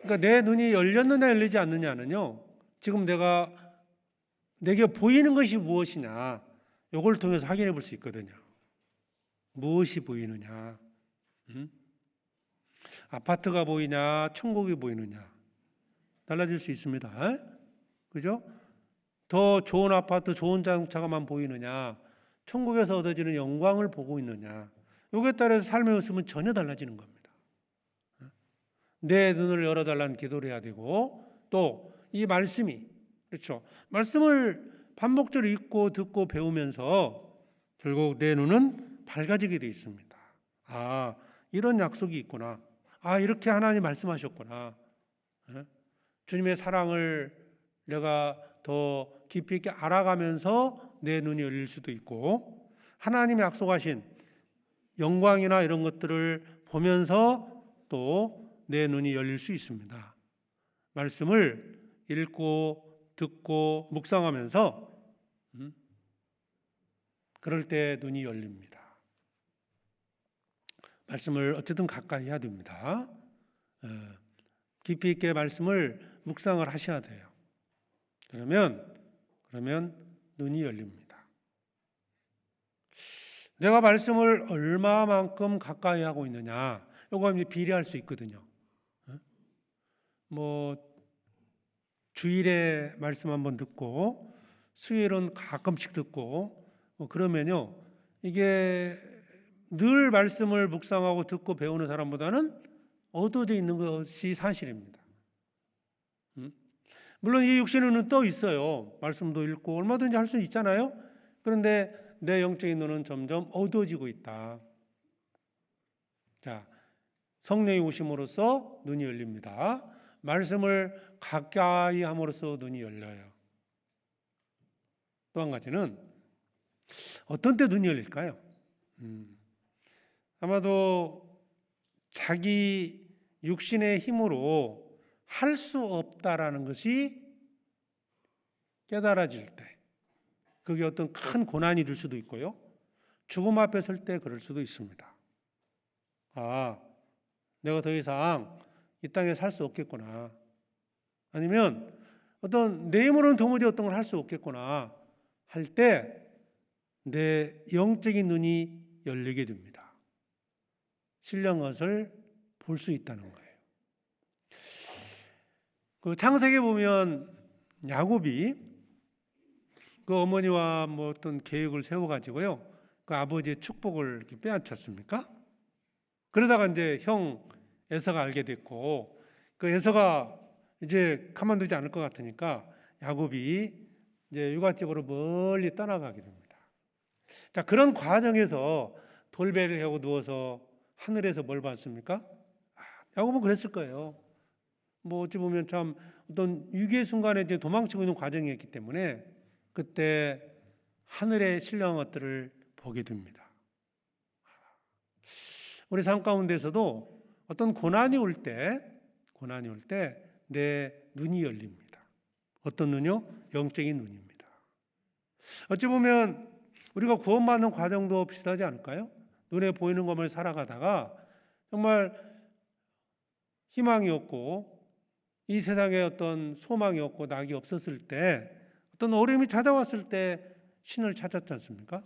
그러니까 내 눈이 열렸느냐 열리지 않느냐는요, 지금 내게 보이는 것이 무엇이냐, 이걸 통해서 확인해 볼 수 있거든요. 무엇이 보이느냐? 아파트가 보이냐, 천국이 보이느냐, 달라질 수 있습니다. 그죠? 더 좋은 아파트, 좋은 자동차가만 보이느냐, 천국에서 얻어지는 영광을 보고 있느냐, 여기에 따라서 삶의 모습은 전혀 달라지는 겁니다. 내 눈을 열어달라는 기도를 해야 되고, 또 이 말씀이, 그렇죠, 말씀을 반복적으로 읽고 듣고 배우면서 결국 내 눈은 밝아지게 돼 있습니다. 아, 이런 약속이 있구나. 아, 이렇게 하나님 말씀하셨구나. 주님의 사랑을 내가 더 깊이 있게 알아가면서 내 눈이 열릴 수도 있고, 하나님이 약속하신 영광이나 이런 것들을 보면서 또 내 눈이 열릴 수 있습니다. 말씀을 읽고 듣고 묵상하면서 그럴 때 눈이 열립니다. 말씀을 어쨌든 가까이 해야 됩니다. 깊이 있게 말씀을 묵상을 하셔야 돼요. 그러면 눈이 열립니다. 내가 말씀을 얼마만큼 가까이 하고 있느냐, 이거 이제 비례할 수 있거든요. 주일에 말씀 한번 듣고 수요일은 가끔씩 듣고 그러면요, 이게 늘 말씀을 묵상하고 듣고 배우는 사람보다는 얻어져 있는 것이 사실입니다. 물론 이 육신의 눈은 또 있어요. 말씀도 읽고 얼마든지 할 수 있잖아요. 그런데 내 영적인 눈은 점점 어두워지고 있다. 자, 성령이 오심으로써 눈이 열립니다. 말씀을 가까이 함으로써 눈이 열려요. 또 한 가지는 어떤 때 눈이 열릴까요? 아마도 자기 육신의 힘으로 할 수 없다라는 것이 깨달아질 때, 그게 어떤 큰 고난이 될 수도 있고요, 죽음 앞에 설 때 그럴 수도 있습니다. 아, 내가 더 이상 이 땅에 살 수 없겠구나, 아니면 어떤 내 힘으로는 도무지 어떤 걸 할 수 없겠구나 할 때 내 영적인 눈이 열리게 됩니다. 신령 것을 볼 수 있다는 거예요. 그 창세기에 보면 야곱이 그 어머니와 어떤 계획을 세워가지고요, 그 아버지의 축복을 이렇게 빼앗았습니까? 그러다가 이제 형 에서가 알게 됐고, 그 에서가 이제 가만두지 않을 것 같으니까 야곱이 이제 유가집으로 멀리 떠나가게 됩니다. 자, 그런 과정에서 돌배를 하고 누워서 하늘에서 뭘 봤습니까? 야곱은 그랬을 거예요. 어찌 보면 참 어떤 위기의 순간에 이제 도망치고 있는 과정이었기 때문에 그때 하늘의 신령한 것들을 보게 됩니다. 우리 삶 가운데서도 어떤 고난이 올 때 내 눈이 열립니다. 어떤 눈이요? 영적인 눈입니다. 어찌 보면 우리가 구원받는 과정도 비슷하지 않을까요? 눈에 보이는 것을 살아가다가 정말 희망이 없고 이 세상에 어떤 소망이 없고 낙이 없었을 때, 어떤 어려움이 찾아왔을 때 신을 찾았지 않습니까?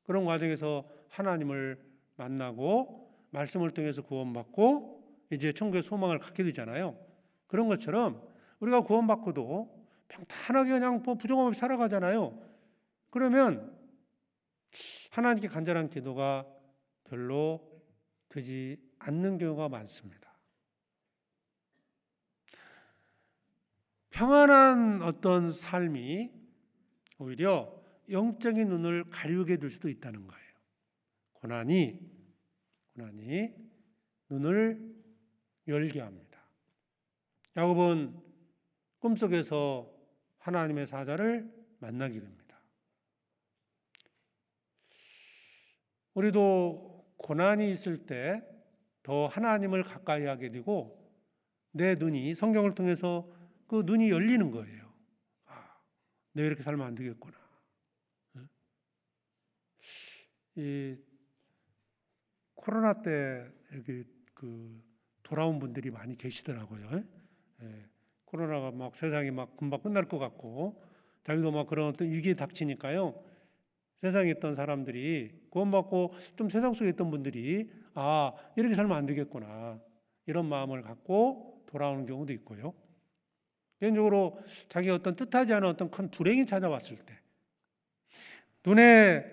그런 과정에서 하나님을 만나고 말씀을 통해서 구원받고 이제 천국의 소망을 갖게 되잖아요. 그런 것처럼 우리가 구원받고도 평탄하게 그냥 부정하게 살아가잖아요. 그러면 하나님께 간절한 기도가 별로 되지 않는 경우가 많습니다. 평안한 어떤 삶이 오히려 영적인 눈을 가리게 될 수도 있다는 거예요. 고난이 고난이 눈을 열게 합니다. 야곱은 꿈속에서 하나님의 사자를 만나게 됩니다. 우리도 고난이 있을 때 더 하나님을 가까이 하게 되고 내 눈이 성경을 통해서 그 눈이 열리는 거예요. 아, 내가 이렇게 살면 안 되겠구나. 이 코로나 때 이렇게 돌아온 분들이 많이 계시더라고요. 코로나가 막 세상이 막 금방 끝날 것 같고 자기도 막 그런 어떤 위기에 닥치니까요. 세상에 있던 사람들이 구원받고 좀 세상 속에 있던 분들이 아 이렇게 살면 안 되겠구나 이런 마음을 갖고 돌아오는 경우도 있고요. 개인적으로 자기 어떤 뜻하지 않은 어떤 큰 불행이 찾아왔을 때 눈에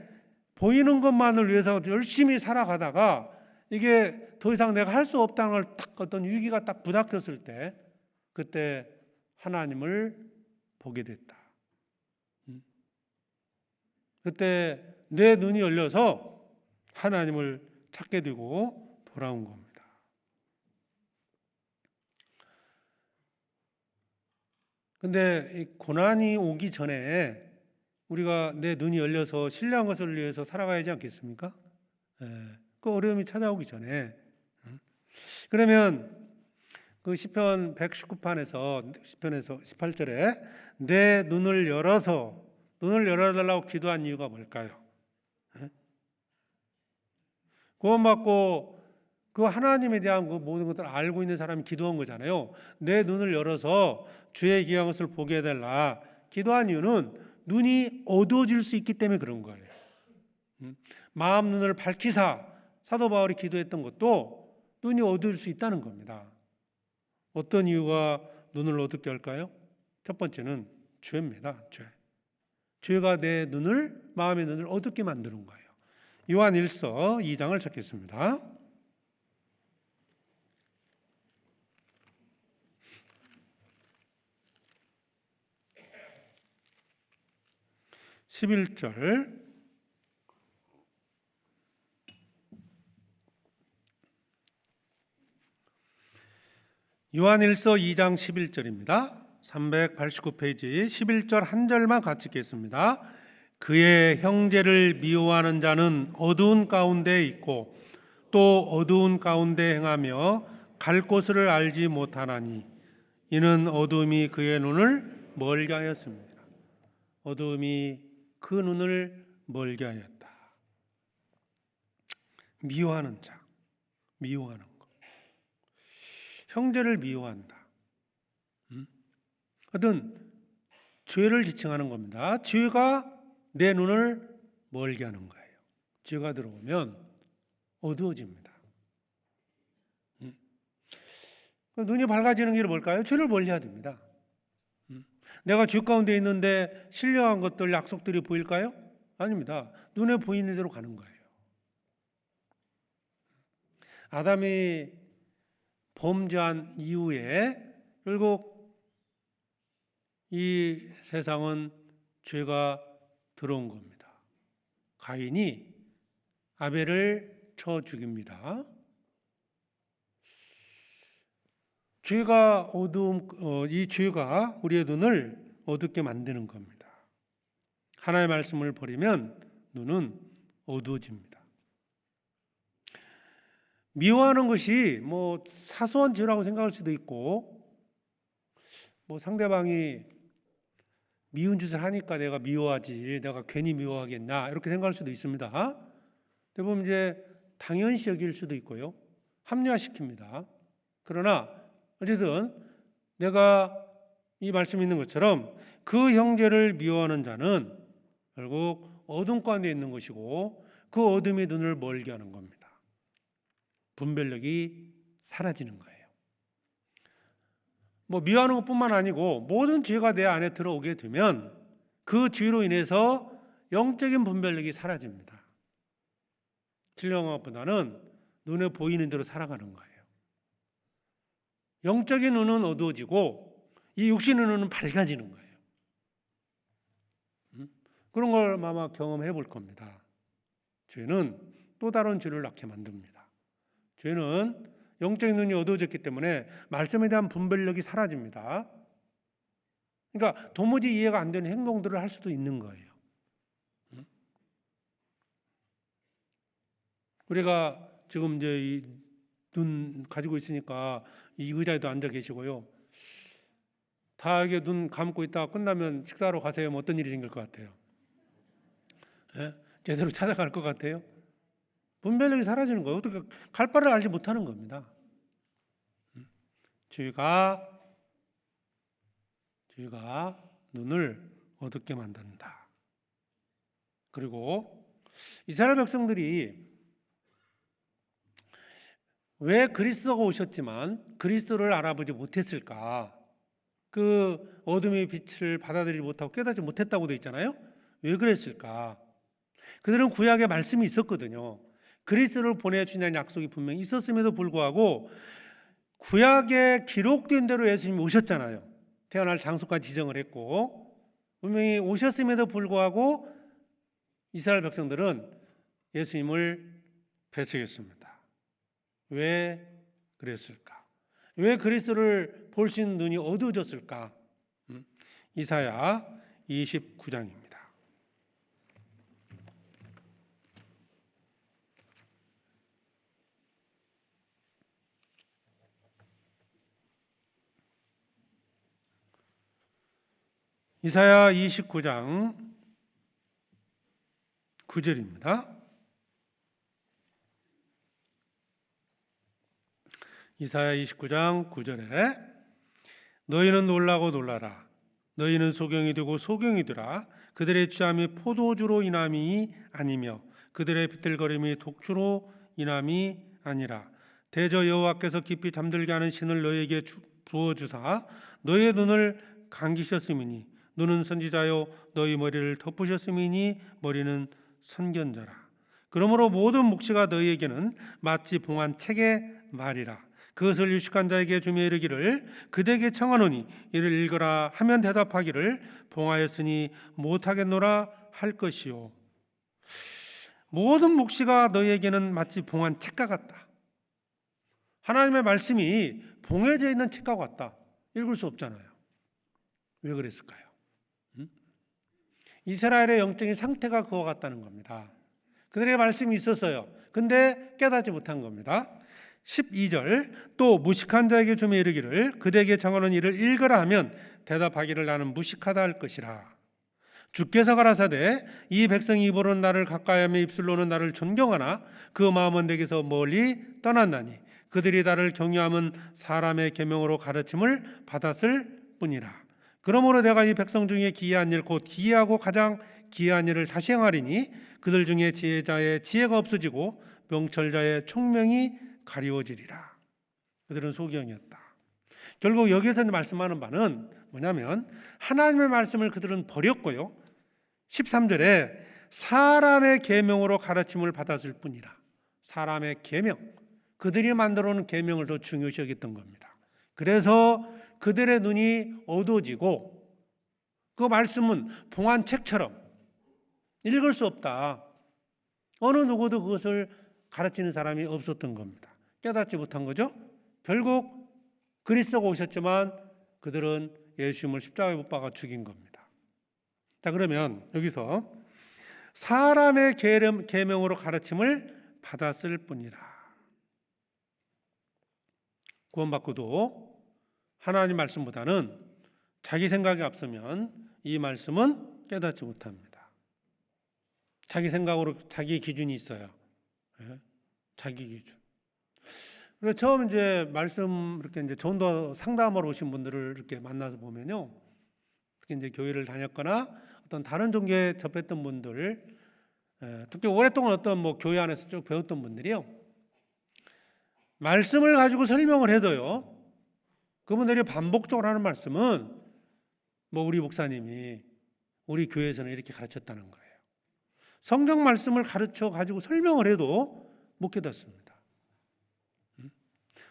보이는 것만을 위해서 열심히 살아가다가 이게 더 이상 내가 할 수 없다는 걸 딱 어떤 위기가 딱 부닥쳤을 때 그때 하나님을 보게 됐다. 그때 내 눈이 열려서 하나님을 찾게 되고 돌아온 겁니다. 근데 이 고난이 오기 전에 우리가 내 눈이 열려서 신뢰한 것을 위해서 살아가야 하지 않겠습니까? 그 어려움이 찾아오기 전에. 그러면 그 시편 119편에서 18절에 내 눈을 열어달라고 기도한 이유가 뭘까요? 구원받고 그 하나님에 대한 그 모든 것들을 알고 있는 사람이 기도한 거잖아요. 내 눈을 열어서 주의 귀한 것을 보게 해달라. 기도한 이유는 눈이 어두워질 수 있기 때문에 그런 거예요. 마음 눈을 밝히사 사도 바울이 기도했던 것도 눈이 어두울 수 있다는 겁니다. 어떤 이유가 눈을 어둡게 할까요? 첫 번째는 죄입니다. 죄가 내 눈을 마음의 눈을 어둡게 만드는 거예요. 요한 1서 2장을 찾겠습니다. 11절 요한일서 2장 11절입니다. 389페이지 11절 한 절만 같이 읽겠습니다. 그의 형제를 미워하는 자는 어두운 가운데 있고 또 어두운 가운데 행하며 갈 곳을 알지 못하나니 이는 어두움이 그의 눈을 멀게 하였습니다. 어두움이 그 눈을 멀게 하였다. 미워하는 자, 미워하는 것. 형제를 미워한다. 어떤 죄를 지칭하는 겁니다. 죄가 내 눈을 멀게 하는 거예요. 죄가 들어오면 어두워집니다. 눈이 밝아지는 길은 뭘까요? 죄를 멀리해야 됩니다. 내가 죄 가운데 있는데 신령한 것들, 약속들이 보일까요? 아닙니다. 눈에 보이는 대로 가는 거예요. 아담이 범죄한 이후에 결국 이 세상은 죄가 들어온 겁니다. 가인이 아벨을 쳐 죽입니다. 이 죄가 우리의 눈을 어둡게 만드는 겁니다. 하나님의 말씀을 버리면 눈은 어두워집니다. 미워하는 것이 뭐 사소한 죄라고 생각할 수도 있고, 뭐 상대방이 미운 짓을 하니까 내가 미워하지, 내가 괜히 미워하겠나 이렇게 생각할 수도 있습니다. 대부분 이제 당연시 여길 수도 있고요, 합리화시킵니다. 그러나 어쨌든 내가 이 말씀이 있는 것처럼 그 형제를 미워하는 자는 결국 어둠 가운데 있는 것이고 그 어둠이 눈을 멀게 하는 겁니다. 분별력이 사라지는 거예요. 뭐 미워하는 것뿐만 아니고 모든 죄가 내 안에 들어오게 되면 그 죄로 인해서 영적인 분별력이 사라집니다. 신령한 것보다는 눈에 보이는 대로 살아가는 거예요. 영적인 눈은 어두워지고 이 육신의 눈은 밝아지는 거예요. 그런 걸 아마 경험해 볼 겁니다. 죄는 또 다른 죄를 낳게 만듭니다. 죄는 영적인 눈이 어두워졌기 때문에 말씀에 대한 분별력이 사라집니다. 그러니까 도무지 이해가 안 되는 행동들을 할 수도 있는 거예요. 우리가 지금 이제 이 눈 가지고 있으니까 이 의자에도 앉아 계시고요. 다 이게 눈 감고 있다가 끝나면 식사하러 가세요. 뭐 어떤 일이 생길 것 같아요? 예? 제대로 찾아갈 것 같아요? 분별력이 사라지는 거예요. 어떻게 갈 바를 알지 못하는 겁니다. 죄가 눈을 어둡게 만든다. 그리고 이스라엘 백성들이 왜 그리스도가 오셨지만 그리스도를 알아보지 못했을까? 그 어둠의 빛을 받아들이지 못하고 깨닫지 못했다고 되어 있잖아요. 왜 그랬을까? 그들은 구약에 말씀이 있었거든요. 그리스도를 보내주시는 약속이 분명히 있었음에도 불구하고 구약에 기록된 대로 예수님이 오셨잖아요. 태어날 장소까지 지정을 했고 분명히 오셨음에도 불구하고 이스라엘 백성들은 예수님을 배척했습니다. 왜 그랬을까? 왜 그리스도를 볼 수 있는 눈이 어두워졌을까? 이사야 29장입니다. 이사야 29장 9절입니다. 이사야 29장 9절에 너희는 놀라고 놀라라. 너희는 소경이 되고 소경이 되라. 그들의 취함이 포도주로 인함이 아니며 그들의 비틀거림이 독주로 인함이 아니라 대저 여호와께서 깊이 잠들게 하는 신을 너희에게 부어주사 너희의 눈을 감기셨음이니 눈은 선지자요 너희 머리를 덮으셨음이니 머리는 선견자라. 그러므로 모든 묵시가 너희에게는 마치 봉한 책의 말이라. 그것을 유식한 자에게 주며 이르기를 그대에게 청하노니 이를 읽으라 하면 대답하기를 봉하였으니 못하겠노라 할 것이요. 모든 묵시가 너희에게는 마치 봉한 책과 같다. 하나님의 말씀이 봉해져 있는 책과 같다. 읽을 수 없잖아요. 왜 그랬을까요? 이스라엘의 영적인 상태가 그와 같다는 겁니다. 그들의 말씀이 있었어요. 근데 깨닫지 못한 겁니다. 12절 또 무식한 자에게 주며 이르기를 그대에게 정하는 일을 읽으라 하면 대답하기를 나는 무식하다 할 것이라. 주께서 가라사대 이 백성이 입으로는 나를 가까이하며 입술로는 나를 존경하나 그 마음은 내게서 멀리 떠났나니 그들이 나를 경유함은 사람의 계명으로 가르침을 받았을 뿐이라. 그러므로 내가 이 백성 중에 기이한 일 곧 기이하고 가장 기이한 일을 다시 행하리니 그들 중에 지혜자의 지혜가 없어지고 명철자의 총명이 가리워지리라. 그들은 소경이었다. 결국 여기서 말씀하는 바는 뭐냐면 하나님의 말씀을 그들은 버렸고요. 13절에 사람의 계명으로 가르침을 받았을 뿐이라. 사람의 계명, 그들이 만들어 놓은 계명을 더 중요시 여겼던 겁니다. 그래서 그들의 눈이 어두워지고 그 말씀은 봉한 책처럼 읽을 수 없다. 어느 누구도 그것을 가르치는 사람이 없었던 겁니다. 깨닫지 못한 거죠. 결국 그리스도가 오셨지만 그들은 예수님을 십자가에 못 박아 죽인 겁니다. 자, 그러면 여기서 사람의 계명으로 가르침을 받았을 뿐이라. 구원받고도 하나님 말씀보다는 자기 생각이 앞서면 이 말씀은 깨닫지 못합니다. 자기 생각으로 자기 기준이 있어요. 자기 기준. 그래서 처음 이제 말씀 이렇게 이제 전도 상담하러 오신 분들을 이렇게 만나서 보면요, 특히 이제 교회를 다녔거나 어떤 다른 종교에 접했던 분들, 특히 오랫동안 어떤 뭐 교회 안에서 쭉 배웠던 분들이요, 말씀을 가지고 설명을 해도요, 그분들이 반복적으로 하는 말씀은 뭐 우리 목사님이 우리 교회에서는 이렇게 가르쳤다는 거예요. 성경 말씀을 가르쳐 가지고 설명을 해도 못 깨닫습니다.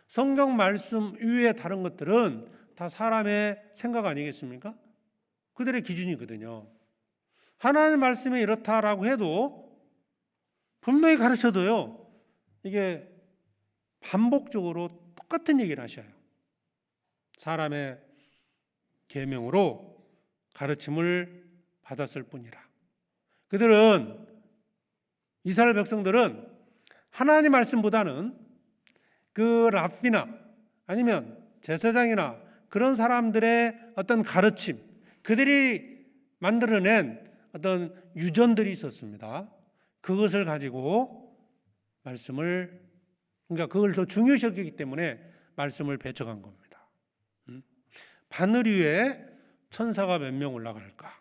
성경 말씀 이외의 다른 것들은 다 사람의 생각 아니겠습니까? 그들의 기준이거든요. 하나님의 말씀이 이렇다라고 해도 분명히 가르쳐도요, 이게 반복적으로 똑같은 얘기를 하셔요. 사람의 계명으로 가르침을 받았을 뿐이라. 그들은, 이스라엘 백성들은 하나님 말씀보다는 그 랍비나 아니면 제사장이나 그런 사람들의 어떤 가르침, 그들이 만들어낸 어떤 유전들이 있었습니다. 그것을 가지고 말씀을, 그러니까 그걸 더 중요시 여기기 때문에 말씀을 배척한 겁니다. 바늘 위에 천사가 몇 명 올라갈까?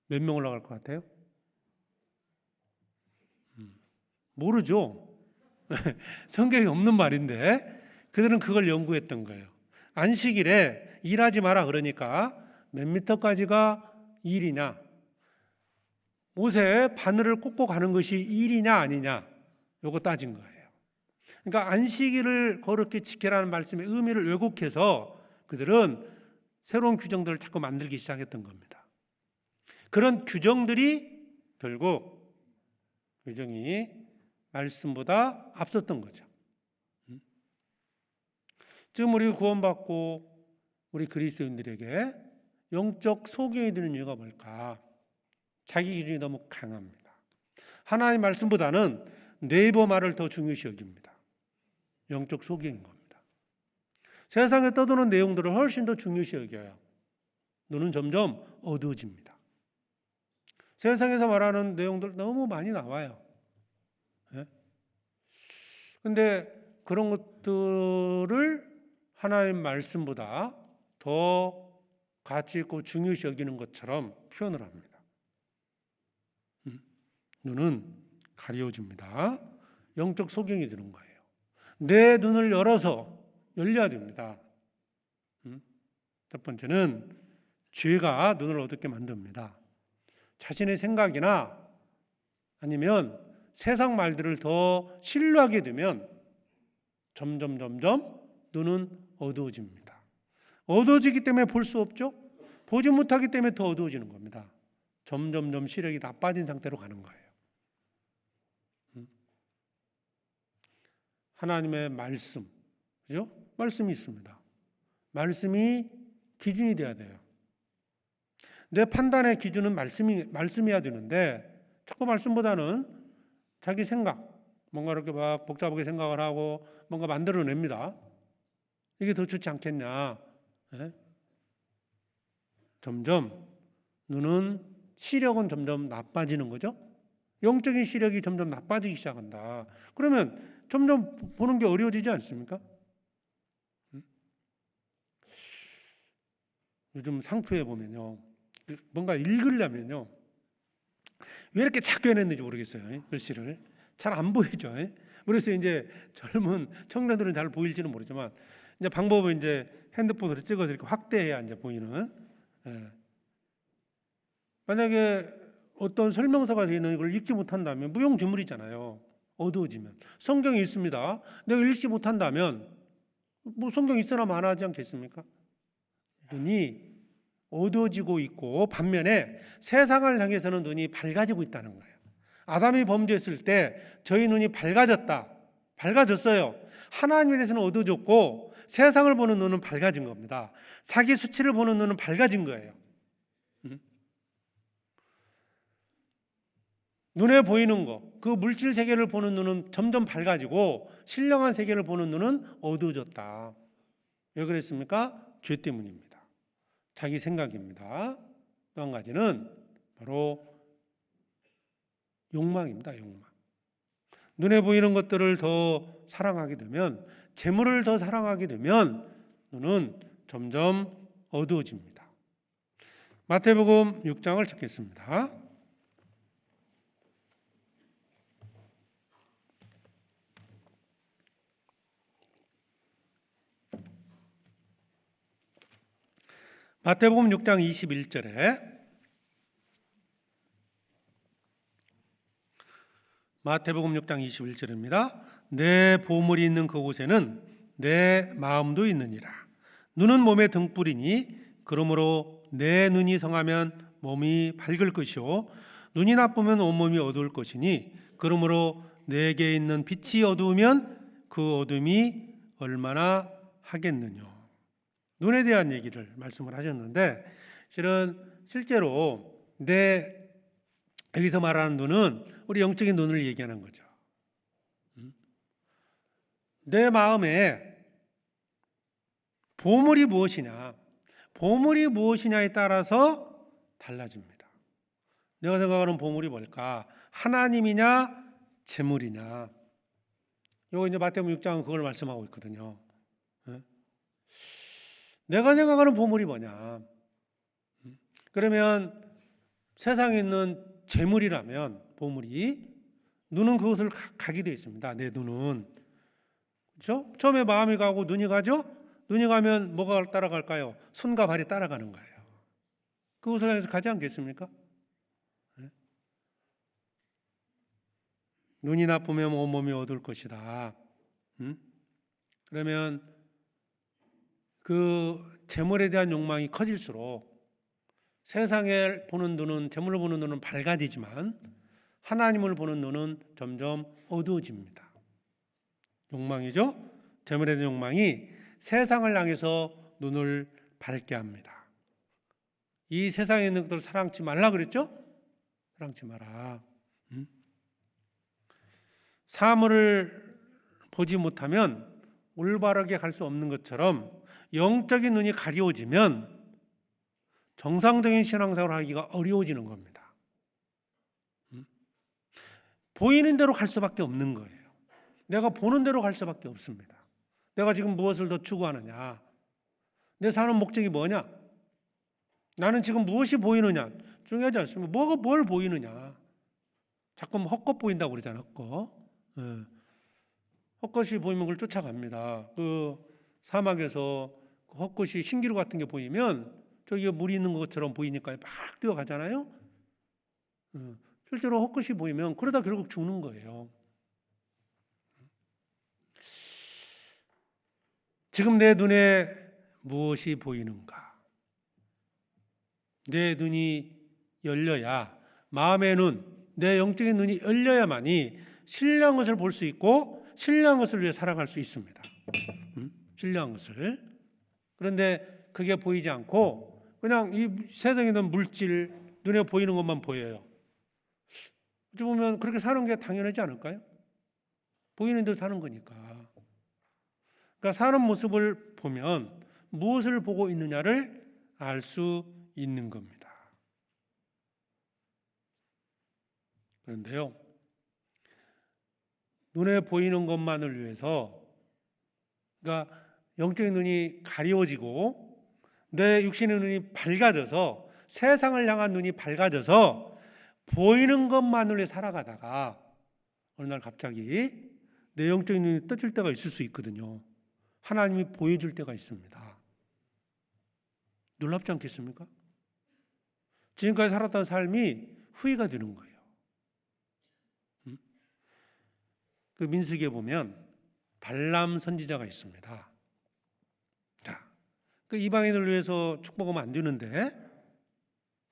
몇 명 올라갈 것 같아요? 모르죠. 성경에 없는 말인데 그들은 그걸 연구했던 거예요. 안식일에 일하지 마라 그러니까 몇 미터까지가 일이냐, 옷에 바늘을 꽂고 가는 것이 일이냐 아니냐, 요거 따진 거예요. 그러니까 안식일을 거룩히 지키라는 말씀의 의미를 왜곡해서 그들은 새로운 규정들을 자꾸 만들기 시작했던 겁니다. 그런 규정들이 결국 규정이 말씀보다 앞섰던 거죠. 지금 우리 구원받고 우리 그리스도인들에게 영적 소경이 되는 이유가 뭘까? 자기 기준이 너무 강합니다. 하나님 말씀보다는 네이버 말을 더 중요시 여깁니다. 영적 소경인 겁니다. 세상에 떠도는 내용들을 훨씬 더 중요시 여겨요. 눈은 점점 어두워집니다. 세상에서 말하는 내용들 너무 많이 나와요. 그런데 그런 것들을 하나님 말씀보다 더 가치 있고 중요시 여기는 것처럼 표현을 합니다. 눈은 가려집니다. 영적 소경이 되는 거예요. 내 눈을 열어야 됩니다. 첫 번째는 죄가 눈을 어둡게 만듭니다. 자신의 생각이나 아니면 세상 말들을 더 신뢰하게 되면 점점 눈은 어두워집니다. 어두워지기 때문에 볼 수 없죠. 보지 못하기 때문에 더 어두워지는 겁니다. 점점 시력이 나빠진 상태로 가는 거예요. 하나님의 말씀, 그죠? 말씀이 있습니다. 말씀이 기준이 돼야 돼요. 내 판단의 기준은 말씀이어야 되는데 자꾸 말씀보다는 자기 생각, 뭔가 이렇게 막 복잡하게 생각을 하고 뭔가 만들어냅니다. 이게 더 좋지 않겠냐? 네? 점점 눈은, 시력은 점점 나빠지는 거죠. 영적인 시력이 점점 나빠지기 시작한다. 그러면 점점 보는 게 어려워지지 않습니까? 요즘 상표에 보면요, 뭔가 읽으려면요, 왜 이렇게 작게 해냈는지 모르겠어요. 글씨를 잘 안 보이죠. 그래서 이제 젊은 청년들은 잘 보일지는 모르지만 이제 방법은 이제 핸드폰으로 찍어서 이렇게 확대해야 이제 보이는. 만약에 어떤 설명서가 되어 있는 걸 읽지 못한다면 무용지물이잖아요. 어두워지면. 성경이 있습니다. 내가 읽지 못한다면 뭐 성경 있으나 마나하지 않겠습니까? 눈이 어두워지고 있고 반면에 세상을 향해서는 눈이 밝아지고 있다는 거예요. 아담이 범죄했을 때 저희 눈이 밝아졌어요. 하나님에 대해서는 어두워졌고 세상을 보는 눈은 밝아진 겁니다. 사기 수치를 보는 눈은 밝아진 거예요. 눈에 보이는 거, 그 물질 세계를 보는 눈은 점점 밝아지고 신령한 세계를 보는 눈은 어두워졌다. 왜 그랬습니까? 죄 때문입니다. 자기 생각입니다. 또 한 가지는 바로 욕망입니다. 욕망. 눈에 보이는 것들을 더 사랑하게 되면, 재물을 더 사랑하게 되면 눈은 점점 어두워집니다. 마태복음 6장을 찾겠습니다. 마태복음 6장 21절에 마태복음 6장 21절입니다. 내 보물이 있는 그곳에는 내 마음도 있느니라. 눈은 몸의 등불이니 그러므로 내 눈이 성하면 몸이 밝을 것이요 눈이 나쁘면 온몸이 어두울 것이니 그러므로 내게 있는 빛이 어두우면 그 어둠이 얼마나 하겠느냐. 눈에 대한 얘기를 말씀을 하셨는데, 실제로 여기서 말하는 눈은 우리 영적인 눈을 얘기하는 거죠. 내 마음에 보물이 무엇이냐에 따라서 달라집니다. 내가 생각하는 보물이 뭘까? 하나님이냐, 재물이냐. 이거 이제 마태복음 6장은 그걸 말씀하고 있거든요. 내가 생각하는 보물이 뭐냐? 그러면 세상에 있는 재물이라면 보물이 눈은 그것을 가게 되어 있습니다. 내 눈은. 그렇죠? 처음에 마음이 가고 눈이 가죠? 눈이 가면 뭐가 따라갈까요? 손과 발이 따라가는 거예요. 그것을 향해서 가지 않겠습니까? 눈이 나쁘면 온몸이 어두울 것이다. 그러면 그 재물에 대한 욕망이 커질수록 세상을 보는 눈은, 재물을 보는 눈은 밝아지지만 하나님을 보는 눈은 점점 어두워집니다. 욕망이죠? 재물에 대한 욕망이 세상을 향해서 눈을 밝게 합니다. 이 세상에 있는 것들을 사랑치 말라 그랬죠? 사랑치 마라. 사물을 보지 못하면 올바르게 갈 수 없는 것처럼 영적인 눈이 가려워지면 정상적인 신앙생활을 하기가 어려워지는 겁니다. 보이는 대로 갈 수밖에 없는 거예요. 내가 보는 대로 갈 수밖에 없습니다. 내가 지금 무엇을 더 추구하느냐? 내 사는 목적이 뭐냐? 나는 지금 무엇이 보이느냐? 중요하지 않습니다. 뭘 보이느냐? 자꾸 헛것 보인다고 그러잖아요. 헛것이 보이면 그걸 쫓아갑니다. 그 사막에서 헛것이 신기루 같은 게 보이면 저기 물이 있는 것처럼 보이니까 막 뛰어가잖아요. 실제로 헛것이 보이면 그러다 결국 죽는 거예요. 지금 내 눈에 무엇이 보이는가? 내 눈이 열려야, 마음의 눈, 내 영적인 눈이 열려야만이 신령한 것을 볼 수 있고 신령한 것을 위해 살아갈 수 있습니다. 신령한 것을. 그런데 그게 보이지 않고 그냥 이 세상에 있는 물질, 눈에 보이는 것만 보여요. 어찌 보면 그렇게 사는 게 당연하지 않을까요? 보이는 대로 사는 거니까. 그러니까 사는 모습을 보면 무엇을 보고 있느냐를 알 수 있는 겁니다. 그런데요, 눈에 보이는 것만을 위해서, 그러니까 영적인 눈이 가려워지고 내 육신의 눈이 밝아져서, 세상을 향한 눈이 밝아져서 보이는 것만을 위해 살아가다가 어느 날 갑자기 내 영적인 눈이 떠질 때가 있을 수 있거든요. 하나님이 보여줄 때가 있습니다. 놀랍지 않겠습니까? 지금까지 살았던 삶이 후회가 되는 거예요. 그 민수기에 보면 발람 선지자가 있습니다. 자, 그 이방인을 위해서 축복하면 안 되는데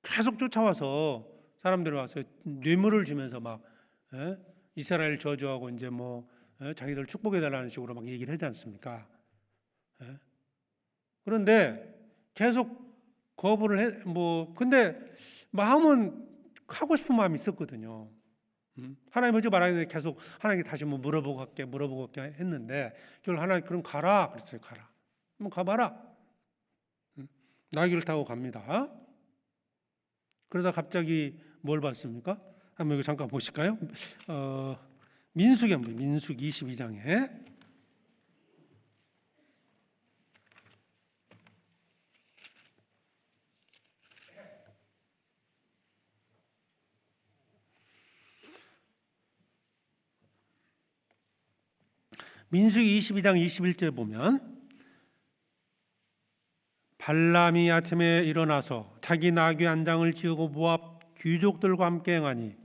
계속 쫓아와서 사람들이 와서 뇌물을 주면서 막 이스라엘 저주하고 이제 자기들 축복해 달라는 식으로 막 얘기를 하지 않습니까? 그런데 계속 거부를 해. 근데 마음은 하고 싶은 마음이 있었거든요. 하나님 하지 말아야 계속 하나님께 다시 물어보고 갈게 했는데 결국 하나님 그럼 가라 그랬어요. 가라. 한번 가봐라. 나귀를 타고 갑니다. 그러다 갑자기 뭘 봤습니까? 한번 이거 잠깐 보실까요? 민수기 22장에 민수기 22장 21절에 보면 발람이 아침에 일어나서 자기 나귀 한 장을 지우고 모압 귀족들과 함께 행하니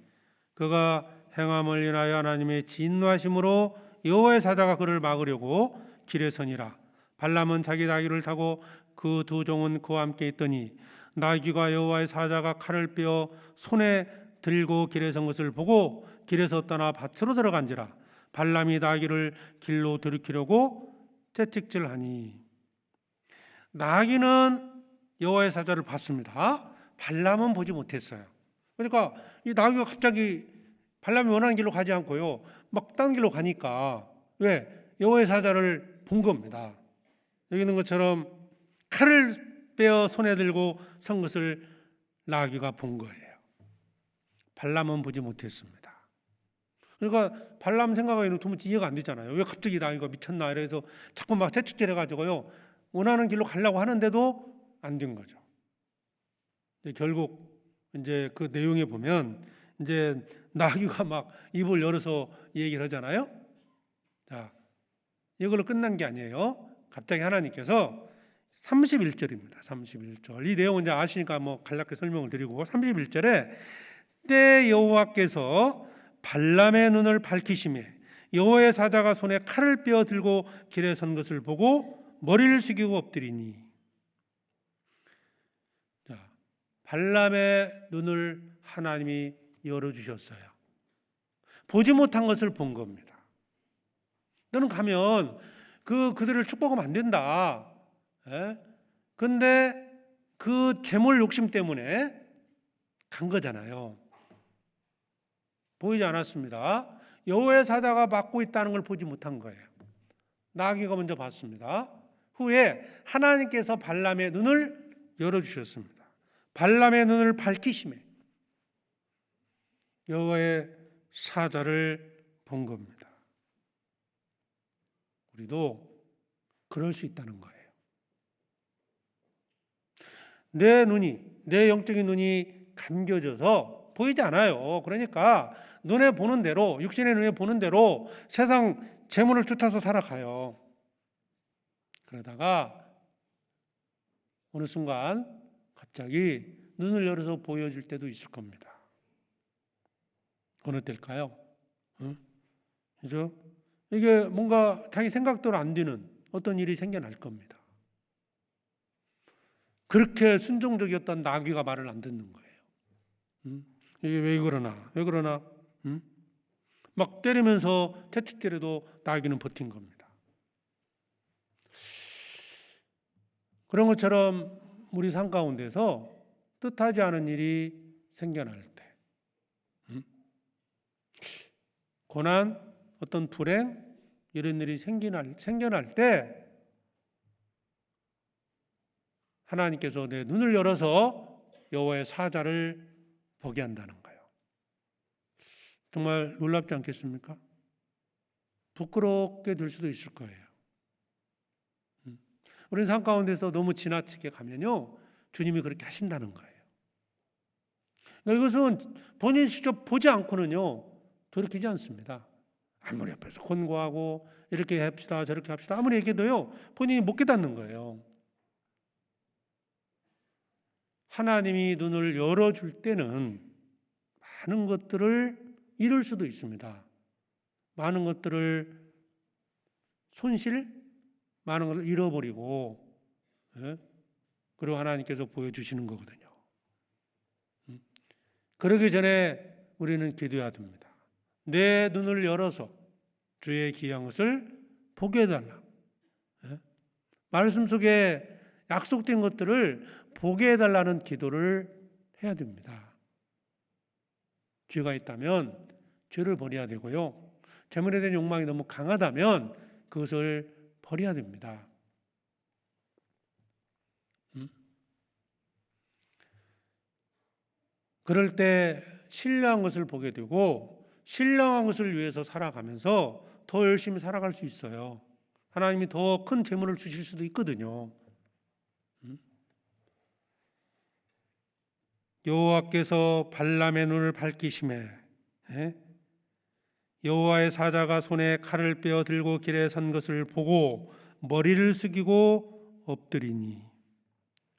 그가 행함을 인하여 하나님의 진노하심으로 여호와의 사자가 그를 막으려고 길에 서니라. 발람은 자기 나귀를 타고 그 두 종은 그와 함께 있더니 나귀가 여호와의 사자가 칼을 빼어 손에 들고 길에 선 것을 보고 길에서 떠나 밭으로 들어간지라. 발람이 나귀를 길로 돌이키려고 채찍질하니. 나귀는 여호와의 사자를 봤습니다. 발람은 보지 못했어요. 그러니까 이 나귀가 갑자기 발람이 원하는 길로 가지 않고요, 막 딴 길로 가니까 왜? 여호와의 사자를 본 겁니다. 여기 있는 것처럼 칼을 빼어 손에 들고 선 것을 나귀가 본 거예요. 발람은 보지 못했습니다. 그러니까 발람 생각하기에는 도무지 이해가 안 되잖아요. 왜 갑자기 나귀가 미쳤나 이래서 자꾸 막 채찍질해가지고요, 원하는 길로 가려고 하는데도 안 된 거죠. 결국 이제 그 내용에 보면 이제 나귀가 막 입을 열어서 얘기를 하잖아요. 자, 이걸로 끝난 게 아니에요. 갑자기 하나님께서 31절입니다. 31절. 이 내용은 이제 아시니까 뭐 간략하게 설명을 드리고, 31절에 때 여호와께서 발람의 눈을 밝히시매 여호와의 사자가 손에 칼을 빼어 들고 길에 선 것을 보고 머리를 숙이고 엎드리니. 자, 발람의 눈을 하나님이 열어주셨어요. 보지 못한 것을 본 겁니다. 너는 가면 그들을 축복하면 안 된다. 근데 그 재물 욕심 때문에 간 거잖아요. 보이지 않았습니다. 여호와의 사자가 막고 있다는 걸 보지 못한 거예요. 나귀가 먼저 봤습니다. 후에 하나님께서 발람의 눈을 열어주셨습니다. 발람의 눈을 밝히시매 여호와의 사자를 본 겁니다. 우리도 그럴 수 있다는 거예요. 내 영적인 눈이 감겨져서 보이지 않아요. 그러니까 눈에 보는 대로, 육신의 눈에 보는 대로 세상 재물을 쫓아서 살아가요. 그러다가 어느 순간 갑자기 눈을 열어서 보여줄 때도 있을 겁니다. 어느 때일까요? 그죠? 이게 뭔가 자기 생각대로 안 되는 어떤 일이 생겨날 겁니다. 그렇게 순종적이었던 나귀가 말을 안 듣는 거예요. 이게 왜 그러나? 막 때리면서 채찍질해도 나귀는 버틴 겁니다. 그런 것처럼 우리 삶 가운데서 뜻하지 않은 일이 생겨날 때, 고난, 어떤 불행, 이런 일이 생겨날 때 하나님께서 내 눈을 열어서 여호와의 사자를 보게 한다는 거예요. 정말 놀랍지 않겠습니까? 부끄럽게 될 수도 있을 거예요. 우리 삶 가운데서 너무 지나치게 가면요, 주님이 그렇게 하신다는 거예요. 그러니까 이것은 본인이 직접 보지 않고는요 돌이키지 않습니다. 아무리 옆에서 권고하고 이렇게 합시다 저렇게 합시다 아무리 얘기해도요 본인이 못 깨닫는 거예요. 하나님이 눈을 열어줄 때는 많은 것들을 잃을 수도 있습니다. 많은 것들을 많은 것을 잃어버리고, 그리고 하나님께서 보여주시는 거거든요. 그러기 전에 우리는 기도해야 됩니다. 내 눈을 열어서 주의 귀한 것을 보게 해달라. 말씀 속에 약속된 것들을 보게 해달라는 기도를 해야 됩니다. 죄가 있다면 죄를 버려야 되고요. 재물에 대한 욕망이 너무 강하다면 그것을 버려야 됩니다. 그럴 때 신령한 것을 보게 되고 신령한 것을 위해서 살아가면서 더 열심히 살아갈 수 있어요. 하나님이 더 큰 재물을 주실 수도 있거든요. 여호와께서 발람의 눈을 밝히시매 여호와의 사자가 손에 칼을 빼어 들고 길에 선 것을 보고 머리를 숙이고 엎드리니.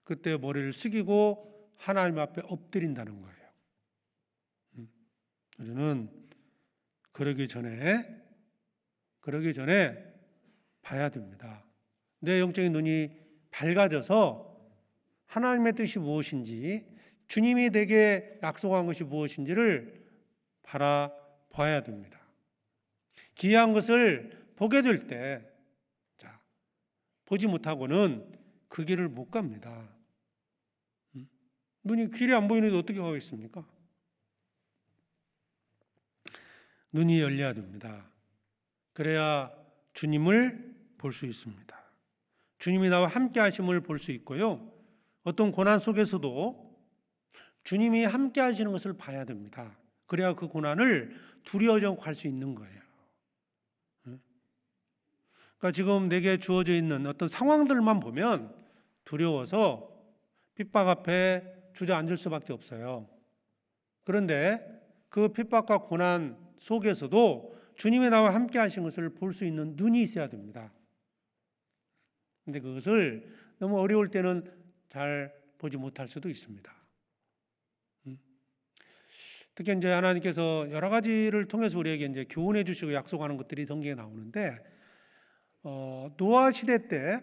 그때 머리를 숙이고 하나님 앞에 엎드린다는 거예요. 우리는 그러기 전에 봐야 됩니다. 내 영적인 눈이 밝아져서 하나님의 뜻이 무엇인지, 주님이 내게 약속한 것이 무엇인지를 바라봐야 됩니다. 기이한 것을 보게 될 때, 자, 보지 못하고는 그 길을 못 갑니다. 눈이 길이 안 보이는데 어떻게 가겠습니까? 눈이 열려야 됩니다. 그래야 주님을 볼 수 있습니다. 주님이 나와 함께 하심을 볼 수 있고요. 어떤 고난 속에서도 주님이 함께 하시는 것을 봐야 됩니다. 그래야 그 고난을 두려워지 않고 갈 수 있는 거예요. 그러니까 지금 내게 주어져 있는 어떤 상황들만 보면 두려워서 핍박 앞에 주저앉을 수밖에 없어요. 그런데 그 핍박과 고난 속에서도 주님이 나와 함께 하신 것을 볼 수 있는 눈이 있어야 됩니다. 근데 그것을 너무 어려울 때는 잘 보지 못할 수도 있습니다. 특히 이제 하나님께서 여러 가지를 통해서 우리에게 이제 교훈해 주시고 약속하는 것들이 성경에 나오는데, 노아 시대 때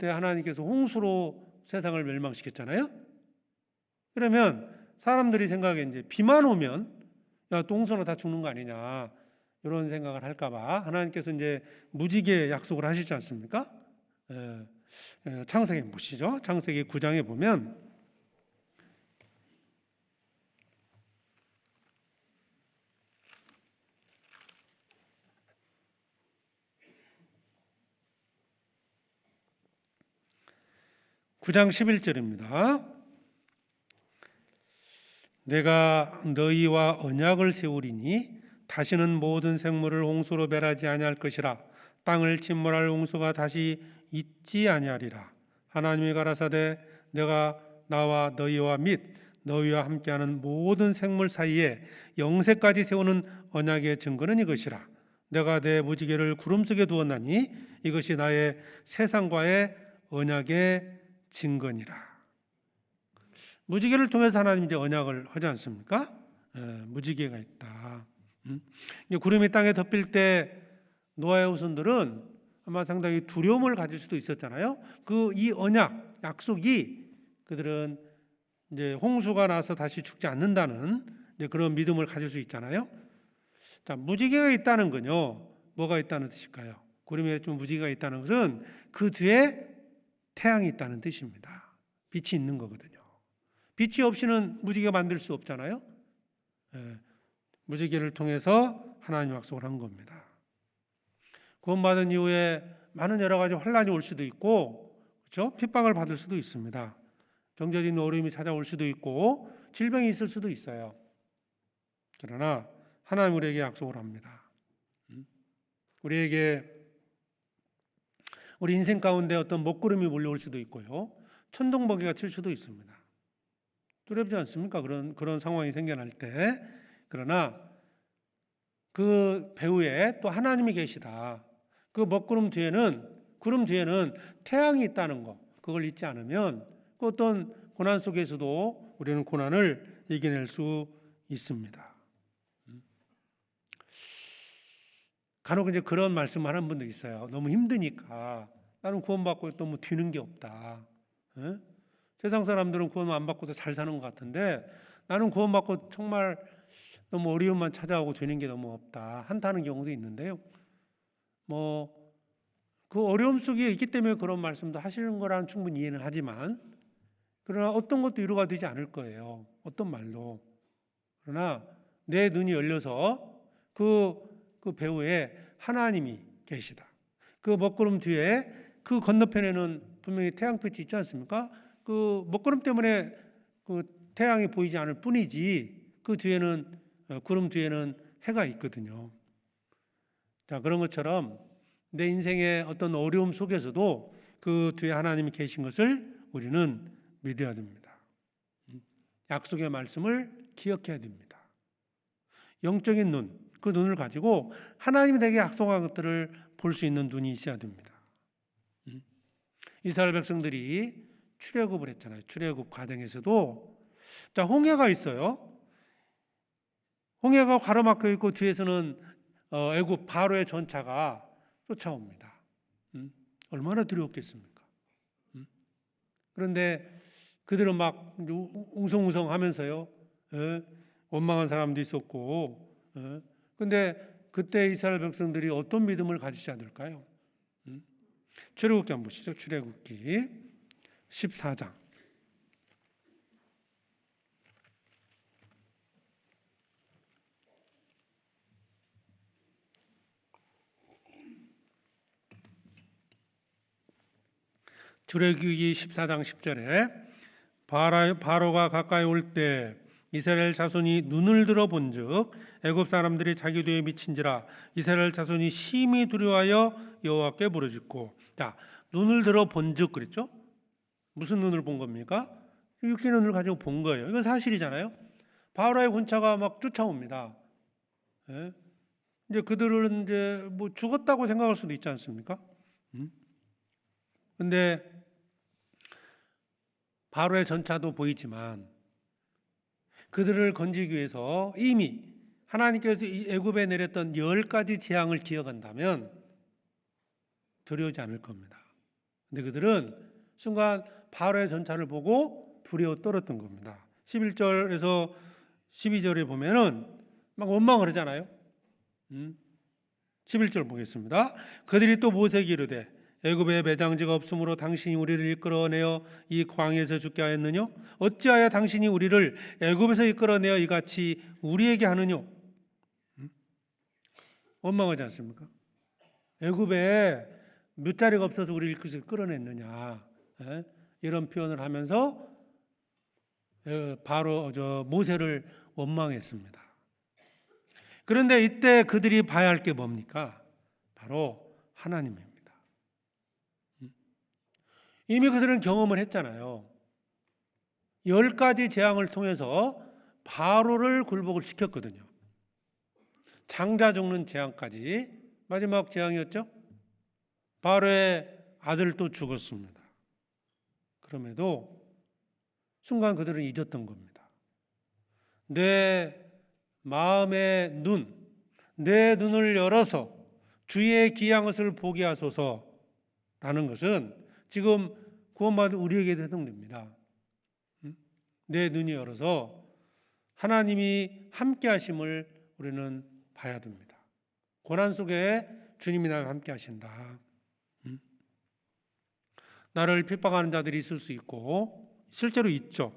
하나님께서 홍수로 세상을 멸망시켰잖아요. 그러면 사람들이 생각에 이제 비만 오면 야, 또 홍수로 다 죽는 거 아니냐 이런 생각을 할까봐 하나님께서 이제 무지개 약속을 하시지 않습니까? 창세기 보시죠. 창세기 9장에 보면 (9장 11절입니다) 내가 너희와 언약을 세우리니 다시는 모든 생물을 홍수로 멸하지 아니할 것이라. 땅을 침몰할 홍수가 다시 있지 아니하리라. 하나님이 가라사대 내가 나와 너희와 및 너희와 함께하는 모든 생물 사이에 영세까지 세우는 언약의 증거는 이것이라. 내가 내 무지개를 구름 속에 두었나니 이것이 나의 세상과의 언약의 증거니라. 무지개를 통해서 하나님 이제 언약을 하지 않습니까? 무지개가 있다. 구름이 땅에 덮일 때 노아의 후손들은 아마 상당히 두려움을 가질 수도 있었잖아요. 이 언약, 약속이 그들은 이제 홍수가 나서 다시 죽지 않는다는 이제 그런 믿음을 가질 수 있잖아요. 자, 무지개가 있다는 건요, 뭐가 있다는 뜻일까요? 구름에 좀 무지개가 있다는 것은 그 뒤에 태양이 있다는 뜻입니다. 빛이 있는 거거든요. 빛이 없이는 무지개 만들 수 없잖아요. 무지개를 통해서 하나님 약속을 한 겁니다. 구원받은 이후에 많은 여러 가지 환란이 올 수도 있고, 그렇죠? 핍박을 받을 수도 있습니다. 경제적인 어려움이 찾아올 수도 있고, 질병이 있을 수도 있어요. 그러나 하나님 우리에게 약속을 합니다. 우리에게 우리 인생 가운데 어떤 먹구름이 몰려올 수도 있고요, 천둥번개가 칠 수도 있습니다. 두렵지 않습니까? 그런 상황이 생겨날 때. 그러나 그 배후에 또 하나님이 계시다. 그 먹구름 뒤에는, 구름 뒤에는 태양이 있다는 거, 그걸 잊지 않으면 그 어떤 고난 속에서도 우리는 고난을 이겨낼 수 있습니다. 간혹 이제 그런 말씀하는 분들 있어요. 너무 힘드니까 나는 구원받고 너무 뒤는 게 없다. 세상 사람들은 구원 안 받고도 잘 사는 것 같은데 나는 구원받고 정말 너무 어려움만 찾아오고 되는 게 너무 없다 한다는 경우도 있는데요. 그 어려움 속에 있기 때문에 그런 말씀도 하시는 거라는 충분히 이해는 하지만, 그러나 어떤 것도 위로가 되지 않을 거예요. 어떤 말도. 그러나 내 눈이 열려서 그 배후에 하나님이 계시다. 그 먹구름 뒤에 그 건너편에는 분명히 태양빛이 있지 않습니까? 그 먹구름 때문에 그 태양이 보이지 않을 뿐이지 그 뒤에는, 구름 뒤에는 해가 있거든요. 자, 그런 것처럼 내 인생의 어떤 어려움 속에서도 그 뒤에 하나님이 계신 것을 우리는 믿어야 됩니다. 약속의 말씀을 기억해야 됩니다. 영적인 눈, 그 눈을 가지고 하나님이 내게 약속한 것들을 볼 수 있는 눈이 있어야 됩니다. 이스라엘 백성들이 출애굽을 했잖아요. 출애굽 과정에서도 자, 홍해가 있어요. 홍해가 가로막혀 있고 뒤에서는 애굽 바로의 전차가 쫓아옵니다. 얼마나 두려웠겠습니까? 그런데 그들은 막 웅성웅성하면서요, 원망한 사람도 있었고, 근데 그때 이스라엘 백성들이 어떤 믿음을 가지지 않을까요? 출애굽기 한번 보시죠. 출애굽기 14장. 출애굽기 14장 10절에 바로가 가까이 올 때 이스라엘 자손이 눈을 들어 본즉 애굽 사람들이 자기 뒤에 미친지라 이스라엘 자손이 심히 두려워하여 여호와께 부르짖고. 자, 눈을 들어 본즉 그랬죠? 무슨 눈을 본 겁니까? 육신의 눈을 가지고 본 거예요. 이건 사실이잖아요. 바로의 군차가 막 쫓아옵니다. 예? 이제 그들은 이제 뭐 죽었다고 생각할 수도 있지 않습니까? 근데 바로의 전차도 보이지만 그들을 건지기 위해서 이미 하나님께서 이 애굽에 내렸던 10가지 재앙을 기억한다면 두려우지 않을 겁니다. 근데 그들은 순간 바로의 전차를 보고 두려워 떨었던 겁니다. 11절에서 12절에 보면은 막 원망을 하잖아요. 11절 보겠습니다. 그들이 또 모세에게 이르되 애굽에 매장지가 없으므로 당신이 우리를 이끌어내어 이 광야에서 죽게 하였느냐? 어찌하여 당신이 우리를 애굽에서 이끌어내어 이같이 우리에게 하느냐? 원망하지 않습니까? 애굽에 몇 자리가 없어서 우리를 끌어냈느냐? 이런 표현을 하면서 바로 모세를 원망했습니다. 그런데 이때 그들이 봐야 할 게 뭡니까? 바로 하나님입니다. 이미 그들은 경험을 했잖아요. 10가지 재앙을 통해서 바로를 굴복을 시켰거든요. 장자 죽는 재앙까지 마지막 재앙이었죠. 바로의 아들도 죽었습니다. 그럼에도 순간 그들은 잊었던 겁니다. 내 마음의 눈, 내 눈을 열어서 주의 귀한 것을 보게 하소서라는 것은 지금 구원받은 우리에게도 해당됩니다. 내 눈이 열어서 하나님이 함께 하심을 우리는 봐야 됩니다. 고난 속에 주님이 나와 함께 하신다. 나를 핍박하는 자들이 있을 수 있고 실제로 있죠.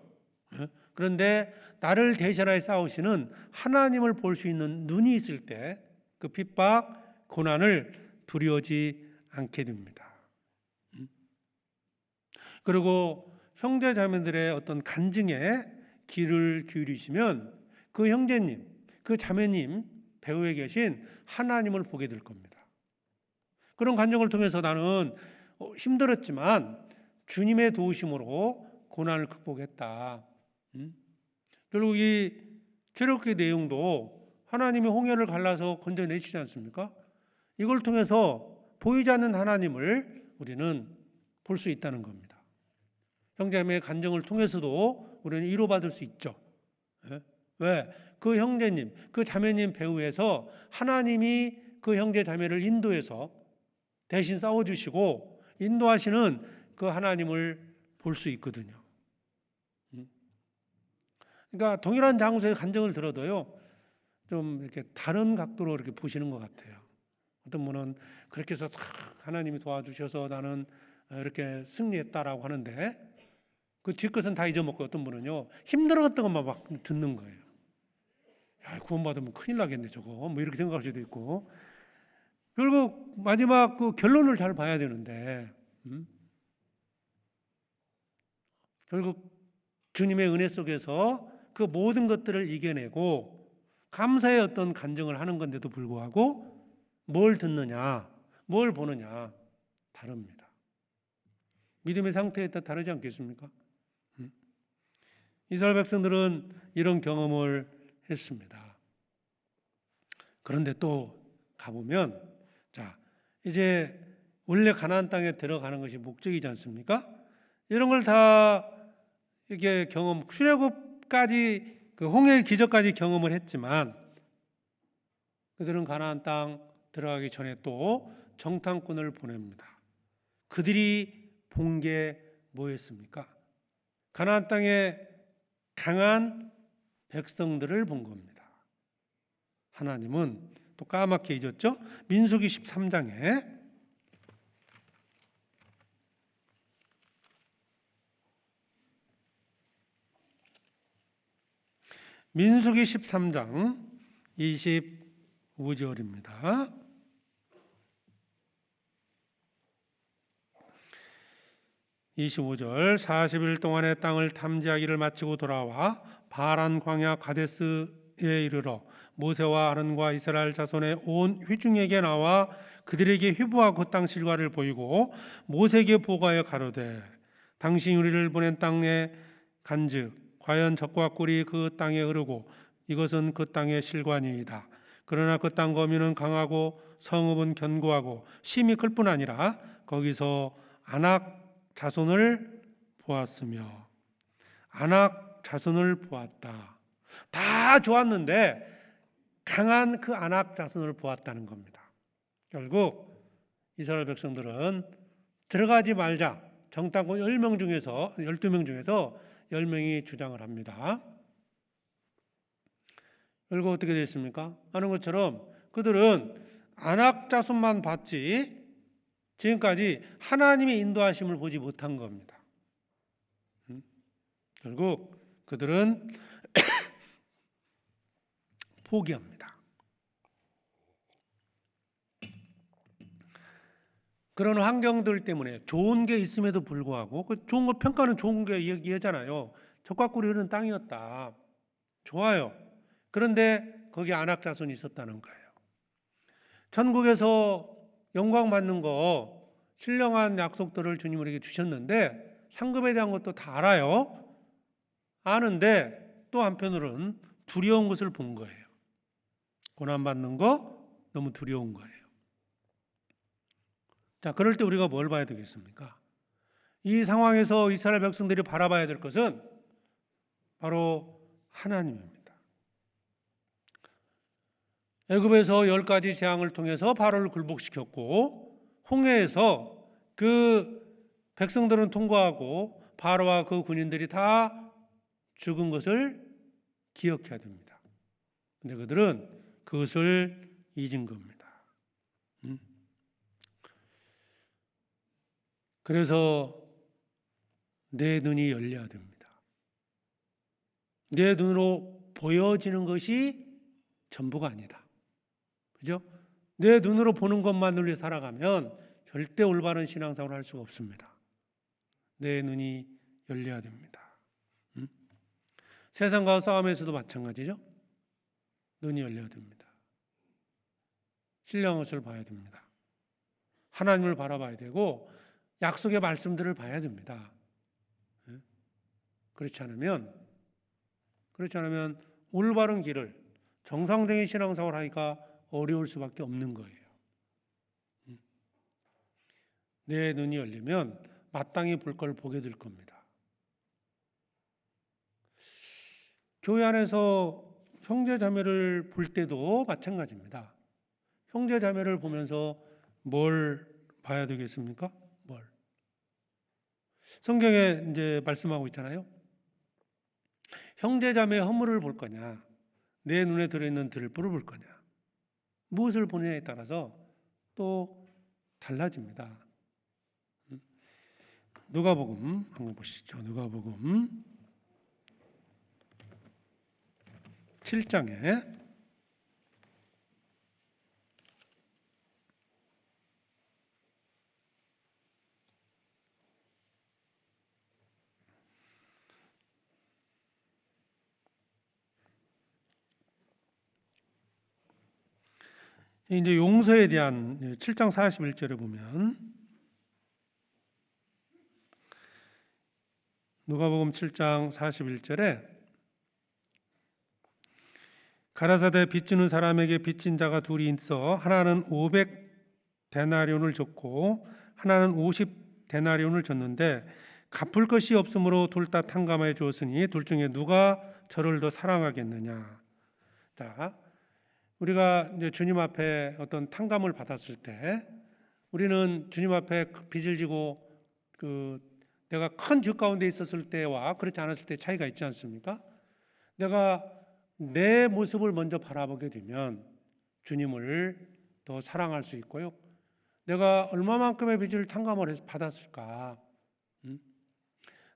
그런데 나를 대신하여 싸우시는 하나님을 볼 수 있는 눈이 있을 때 그 핍박, 고난을 두려워하지 않게 됩니다. 그리고 형제 자매들의 어떤 간증에 귀를 기울이시면 그 형제님, 그 자매님 배후에 계신 하나님을 보게 될 겁니다. 그런 간증을 통해서 나는 힘들었지만 주님의 도우심으로 고난을 극복했다. 결국 이 출애굽기 내용도 하나님이 홍해를 갈라서 건져내시지 않습니까? 이걸 통해서 보이지 않는 하나님을 우리는 볼 수 있다는 겁니다. 형제자매의 간증을 통해서도 우리는 위로받을 수 있죠. 왜? 그 형제님, 그 자매님 배후에서 하나님이 그 형제 자매를 인도해서 대신 싸워주시고 인도하시는 그 하나님을 볼 수 있거든요. 그러니까 동일한 장소의 간증을 들어도요, 좀 이렇게 다른 각도로 이렇게 보시는 것 같아요. 어떤 분은 그렇게 해서 하나님이 도와주셔서 나는 이렇게 승리했다라고 하는데 그 뒷것은 다 잊어먹고 어떤 분은요 힘들었던 것만 막 듣는 거예요. 야, 구원받으면 큰일 나겠네 저거 뭐 이렇게 생각할 수도 있고 결국 마지막 그 결론을 잘 봐야 되는데 결국 주님의 은혜 속에서 그 모든 것들을 이겨내고 감사의 어떤 간증을 하는 건데도 불구하고 뭘 듣느냐 뭘 보느냐 다릅니다. 믿음의 상태에 따라 다르지 않겠습니까? 이스라엘 백성들은 이런 경험을 했습니다. 그런데 또 가보면 자 이제 원래 가나안 땅에 들어가는 것이 목적이지 않습니까? 이런 걸 다 이게 경험 출애굽까지 그 홍해 기적까지 경험을 했지만 그들은 가나안 땅 들어가기 전에 또 정탐꾼을 보냅니다. 그들이 본 게 뭐였습니까? 가나안 땅에 강한 백성들을 본 겁니다. 하나님은 또 까맣게 잊었죠. 민수기 13장에 민수기 13장 25절입니다. 25절 40일 동안의 땅을 탐지하기를 마치고 돌아와 바란 광야 가데스에 이르러 모세와 아론과 이스라엘 자손의 온 회중에게 나와 그들에게 휘부하고 그 땅 실과를 보이고 모세에게 보고하여 가로되 당신이 우리를 보낸 땅에 간즉 과연 적과 꿀이 그 땅에 흐르고 이것은 그 땅의 실과니이다. 그러나 그 땅 거민은 강하고 성읍은 견고하고 심이 클 뿐 아니라 거기서 아낙 자손을 보았으며 아낙 자손을 보았다. 다 좋았는데 강한 그 아낙 자손을 보았다는 겁니다. 결국 이스라엘 백성들은 들어가지 말자. 정탐꾼 10명 중에서 12명 중에서 10명이 주장을 합니다. 결국 어떻게 됐습니까? 아는 것처럼 그들은 아낙 자손만 봤지 지금까지 하나님의 인도하심을 보지 못한 겁니다. 결국 그들은 포기합니다. 그런 환경들 때문에 좋은 게 있음에도 불구하고 그 좋은 거 평가는 좋은 게 얘기하잖아요. 적과 꿀이 흐르는 땅이었다. 좋아요. 그런데 거기 아낙 자손이 있었다는 거예요. 천국에서 영광 받는 거 신령한 약속들을 주님 우리에게 주셨는데 상급에 대한 것도 다 알아요. 아는데 또 한편으로는 두려운 것을 본 거예요. 고난받는 거 너무 두려운 거예요. 자, 그럴 때 우리가 뭘 봐야 되겠습니까? 이 상황에서 이스라엘 백성들이 바라봐야 될 것은 바로 하나님입니다. 애굽에서 10가지 재앙을 통해서 바로를 굴복시켰고 홍해에서 그 백성들은 통과하고 바로와 그 군인들이 다 죽은 것을 기억해야 됩니다. 근데 그들은 그것을 잊은 겁니다. 그래서 내 눈이 열려야 됩니다. 내 눈으로 보여지는 것이 전부가 아니다. 그죠? 내 눈으로 보는 것만을 위해 살아가면 절대 올바른 신앙생활을 할 수가 없습니다. 내 눈이 열려야 됩니다. 세상과 싸움에서도 마찬가지죠. 눈이 열려야 됩니다. 신령한 것을 봐야 됩니다. 하나님을 바라봐야 되고 약속의 말씀들을 봐야 됩니다. 그렇지 않으면 올바른 길을 정상적인 신앙생활을 하기가 어려울 수밖에 없는 거예요. 내 눈이 열리면 마땅히 볼 걸 보게 될 겁니다. 교회 안에서 형제 자매를 볼 때도 마찬가지입니다. 형제 자매를 보면서 뭘 봐야 되겠습니까? 뭘? 성경에 이제 말씀하고 있잖아요. 형제 자매의 허물을 볼 거냐, 내 눈에 들어있는 들불을 볼 거냐, 무엇을 보느냐에 따라서 또 달라집니다. 누가복음 한번 보시죠. 누가복음 7장에 이제 용서에 대한 7장 41절에 보면 누가복음 7장 41절에 가라사대 빚주는 사람에게 빚진 자가 둘이 있어 하나는 500데나리온을 줬고 하나는 50데나리온을 줬는데 갚을 것이 없으므로 둘 다 탕감하여 주었으니 둘 중에 누가 저를 더 사랑하겠느냐. 자, 우리가 이제 주님 앞에 어떤 탕감을 받았을 때 우리는 주님 앞에 빚을 지고 내가 큰 죄 가운데 있었을 때와 그렇지 않았을 때 차이가 있지 않습니까? 내가 내 모습을 먼저 바라보게 되면 주님을 더 사랑할 수 있고요. 내가 얼마만큼의 빚을 탕감을 해서 받았을까?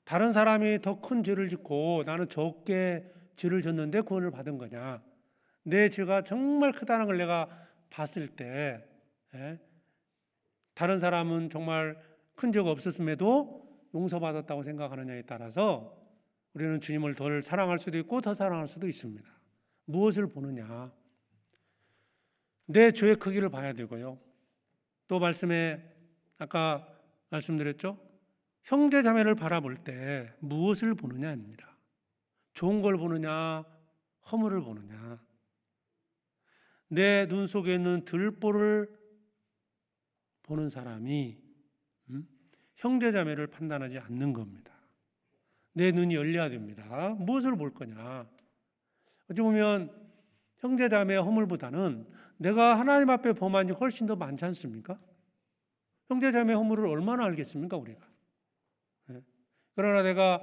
다른 사람이 더 큰 죄를 짓고 나는 적게 죄를 졌는데 구원을 받은 거냐? 내 죄가 정말 크다는 걸 내가 봤을 때, 다른 사람은 정말 큰 죄가 없었음에도 용서받았다고 생각하느냐에 따라서 우리는 주님을 덜 사랑할 수도 있고 더 사랑할 수도 있습니다. 무엇을 보느냐? 내 죄의 크기를 봐야 되고요. 또 말씀에 아까 말씀드렸죠? 형제 자매를 바라볼 때 무엇을 보느냐입니다. 좋은 걸 보느냐, 허물을 보느냐. 내 눈 속에 있는 들보를 보는 사람이 형제 자매를 판단하지 않는 겁니다. 내 눈이 열려야 됩니다. 무엇을 볼 거냐? 어찌 보면 형제 자매의 허물보다는 내가 하나님 앞에 범한 지 훨씬 더 많지 않습니까? 형제 자매의 허물을 얼마나 알겠습니까, 우리가? 그러나 내가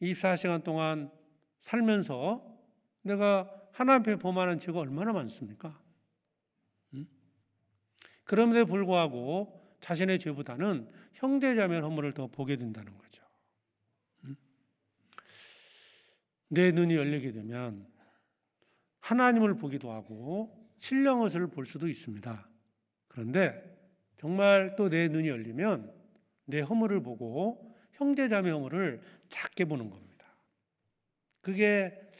24시간 동안 살면서 내가 하나님 앞에 범하는 죄가 얼마나 많습니까? 그럼에도 불구하고 자신의 죄보다는 형제 자매의 허물을 더 보게 된다는 거죠. 내 눈이 열리게 되면 하나님을 보기도 하고 신령것을 볼 수도 있습니다. 그런데 정말 또 내 눈이 열리면 내 허물을 보고 형제자매 허물을 작게 보는 겁니다. 그게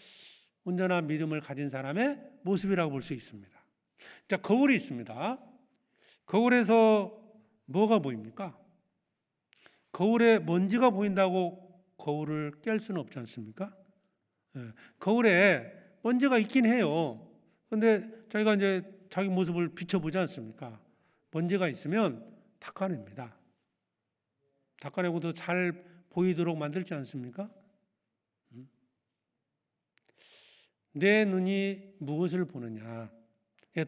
온전한 믿음을 가진 사람의 모습이라고 볼 수 있습니다. 자, 거울이 있습니다. 거울에서 뭐가 보입니까? 거울에 먼지가 보인다고 거울을 깰 수는 없지 않습니까? 거울에 먼지가 있긴 해요. 그런데 자기가 이제 자기 모습을 비춰보지 않습니까? 먼지가 있으면 닦아냅니다. 닦아내고 더 잘 보이도록 만들지 않습니까? 내 눈이 무엇을 보느냐에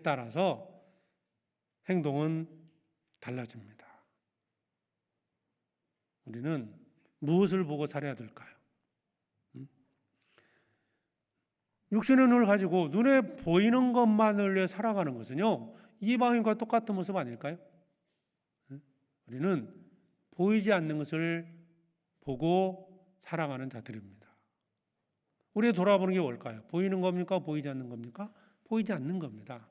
따라서 행동은 달라집니다. 우리는 무엇을 보고 살아야 될까요? 육신의 눈을 가지고 눈에 보이는 것만을 위해 살아가는 것은요, 이방인과 똑같은 모습 아닐까요? 우리는 보이지 않는 것을 보고 살아가는 자들입니다. 우리가 돌아보는 게 뭘까요? 보이는 겁니까? 보이지 않는 겁니까? 보이지 않는 겁니다.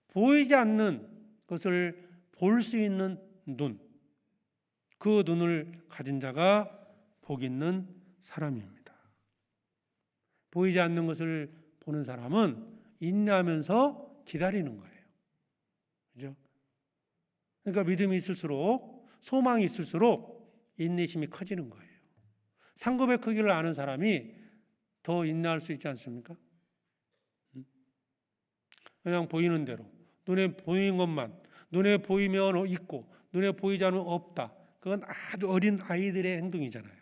보이지 않는 것을 볼 수 있는 눈, 그 눈을 가진 자가 복 있는 사람입니다. 보이지 않는 것을 보는 사람은 인내하면서 기다리는 거예요. 그죠? 그러니까 믿음이 있을수록, 소망이 있을수록 인내심이 커지는 거예요. 상급의 크기를 아는 사람이 더 인내할 수 있지 않습니까? 그냥 보이는 대로, 눈에 보이는 것만, 눈에 보이면 있고, 눈에 보이지 않으면 없다. 그건 아주 어린 아이들의 행동이잖아요.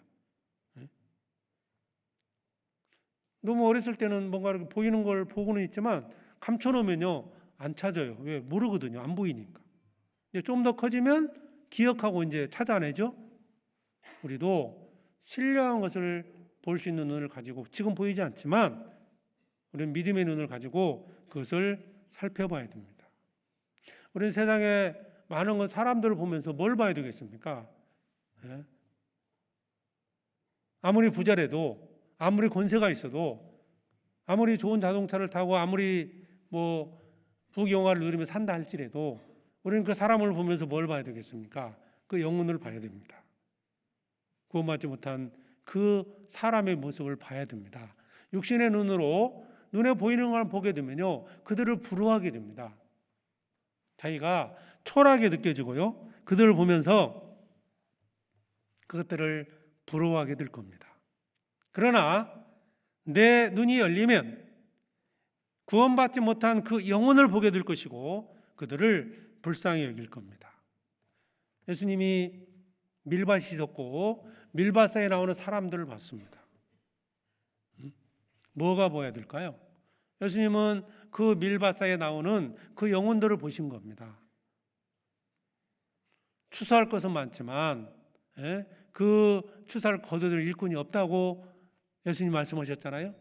너무 어렸을 때는 뭔가 이렇게 보이는 걸 보고는 있지만 감춰놓으면요 안 찾아요. 왜? 모르거든요. 안 보이니까. 좀 더 커지면 기억하고 이제 찾아내죠. 우리도 신령한 것을 볼 수 있는 눈을 가지고 지금 보이지 않지만 우리는 믿음의 눈을 가지고 그것을 살펴봐야 됩니다. 우리는 세상에 많은 사람들을 보면서 뭘 봐야 되겠습니까? 아무리 부자라도, 아무리 권세가 있어도, 아무리 좋은 자동차를 타고 아무리 뭐 부귀영화를 누리며 산다 할지라도 우리는 그 사람을 보면서 뭘 봐야 되겠습니까? 그 영혼을 봐야 됩니다. 구원받지 못한 그 사람의 모습을 봐야 됩니다. 육신의 눈으로 눈에 보이는 걸 보게 되면요 그들을 부러워하게 됩니다. 자기가 초라하게 느껴지고요 그들을 보면서 그것들을 부러워하게 될 겁니다. 그러나 내 눈이 열리면 구원받지 못한 그 영혼을 보게 될 것이고 그들을 불쌍히 여길 겁니다. 예수님이 밀밭이셨고 밀밭 사이에 나오는 사람들을 봤습니다. 뭐가 보여야 될까요? 예수님은 그 밀밭 사이에 나오는 그 영혼들을 보신 겁니다. 추수할 것은 많지만 그 추수할 거두들 일꾼이 없다고 예수님 말씀하셨잖아요.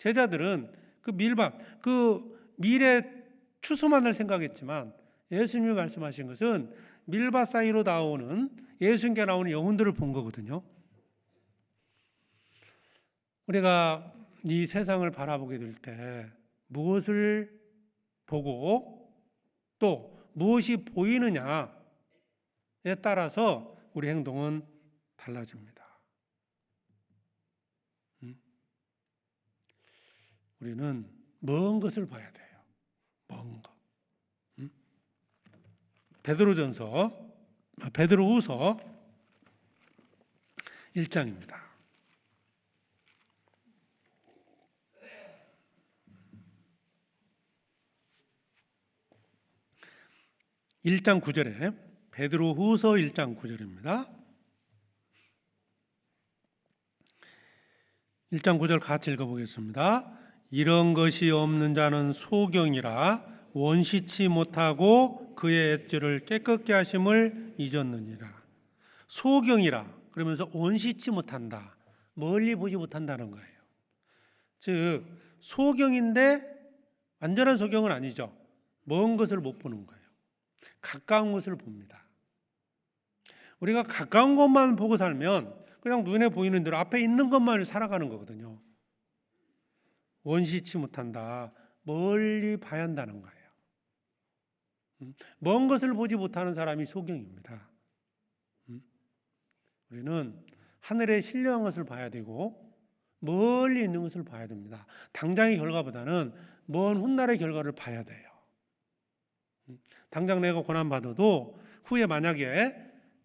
제자들은 그 밀밥, 그 밀의 추수만을 생각했지만 예수님이 말씀하신 것은 밀밭 사이로 나오는 예수님께 나오는 영혼들을 본 거거든요. 우리가 이 세상을 바라보게 될 때 무엇을 보고 또 무엇이 보이느냐에 따라서 우리 행동은 달라집니다. 우리는 먼 것을 봐야 돼요. 먼 것. 베드로후서 1장입니다. 1장 9절에 베드로후서 1장 9절입니다. 1장 9절 같이 읽어보겠습니다. 이런 것이 없는 자는 소경이라 원시치 못하고 그의 엣죄를 깨끗게 하심을 잊었느니라. 소경이라 그러면서 원시치 못한다. 멀리 보지 못한다는 거예요. 즉 소경인데 완전한 소경은 아니죠. 먼 것을 못 보는 거예요. 가까운 것을 봅니다. 우리가 가까운 것만 보고 살면 그냥 눈에 보이는 대로 앞에 있는 것만 살아가는 거거든요. 원시치 못한다. 멀리 봐야 한다는 거예요. 먼 것을 보지 못하는 사람이 소경입니다. 우리는 하늘에 신령한 것을 봐야 되고 멀리 있는 것을 봐야 됩니다. 당장의 결과보다는 먼 훗날의 결과를 봐야 돼요. 당장 내가 고난받아도 후에 만약에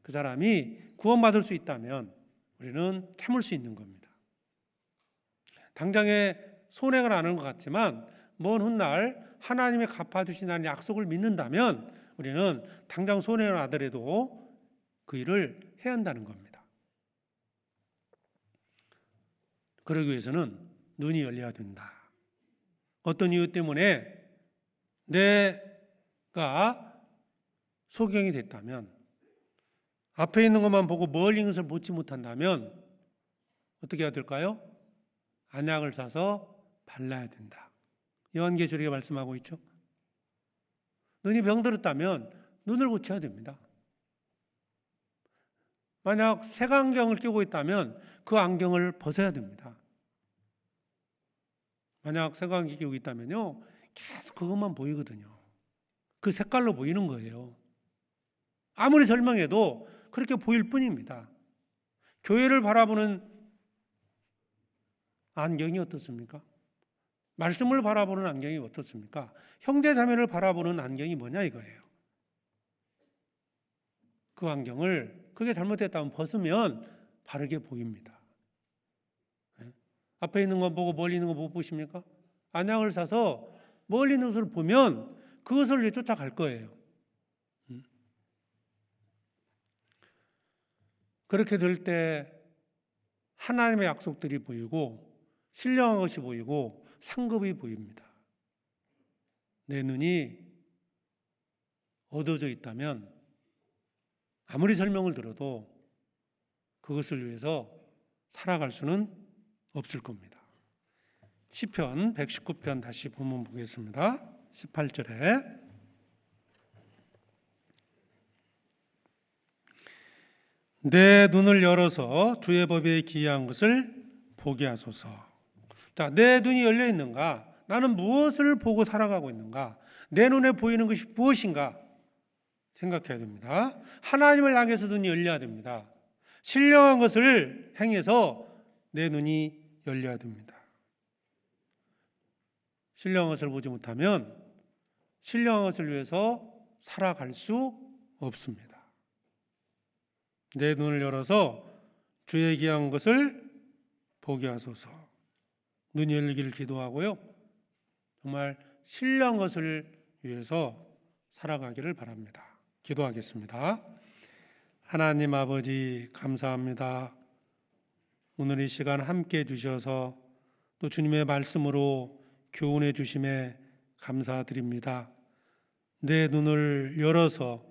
그 사람이 구원받을 수 있다면 우리는 참을 수 있는 겁니다. 당장에 손해가 나는 것 같지만 먼 훗날 하나님의 갚아주신다는 약속을 믿는다면 우리는 당장 손해가 나더라도 그 일을 해야 한다는 겁니다. 그러기 위해서는 눈이 열려야 된다. 어떤 이유 때문에 내가 소경이 됐다면 앞에 있는 것만 보고 멀리 있는 것을 보지 못한다면 어떻게 해야 될까요? 안약을 사서 발라야 된다. 요한계시록에 말씀하고 있죠. 눈이 병들었다면 눈을 고쳐야 됩니다. 만약 색안경을 끼고 있다면 그 안경을 벗어야 됩니다. 만약 색안경 끼고 있다면요 계속 그것만 보이거든요. 그 색깔로 보이는 거예요. 아무리 설명해도 그렇게 보일 뿐입니다. 교회를 바라보는 안경이 어떻습니까? 말씀을 바라보는 안경이 어떻습니까? 형제 자매를 바라보는 안경이 뭐냐 이거예요. 그 안경을 그게 잘못됐다면 벗으면 바르게 보입니다. 앞에 있는 거 보고 멀리 있는 거 못 보십니까? 안약을 사서 멀리 있는 것을 보면 그것을 쫓아갈 거예요. 그렇게 될 때 하나님의 약속들이 보이고 신령한 것이 보이고 상급이 보입니다. 내 눈이 어두워져 있다면 아무리 설명을 들어도 그것을 위해서 살아갈 수는 없을 겁니다. 시편 119편 다시 본문 보겠습니다. 18절에 내 눈을 열어서 주의 법에 기이한 것을 보게 하소서. 자, 내 눈이 열려 있는가? 나는 무엇을 보고 살아가고 있는가? 내 눈에 보이는 것이 무엇인가? 생각해야 됩니다. 하나님을 향해서 눈이 열려야 됩니다. 신령한 것을 행해서 내 눈이 열려야 됩니다. 신령한 것을 보지 못하면 신령한 것을 위해서 살아갈 수 없습니다. 내 눈을 열어서 주의 기이한 것을 보게 하소서. 눈이 열리기를 기도하고요. 정말 신령한 것을 위해서 살아가기를 바랍니다. 기도하겠습니다. 하나님 아버지 감사합니다. 오늘 이 시간 함께 해주셔서 또 주님의 말씀으로 교훈해 주심에 감사드립니다. 내 눈을 열어서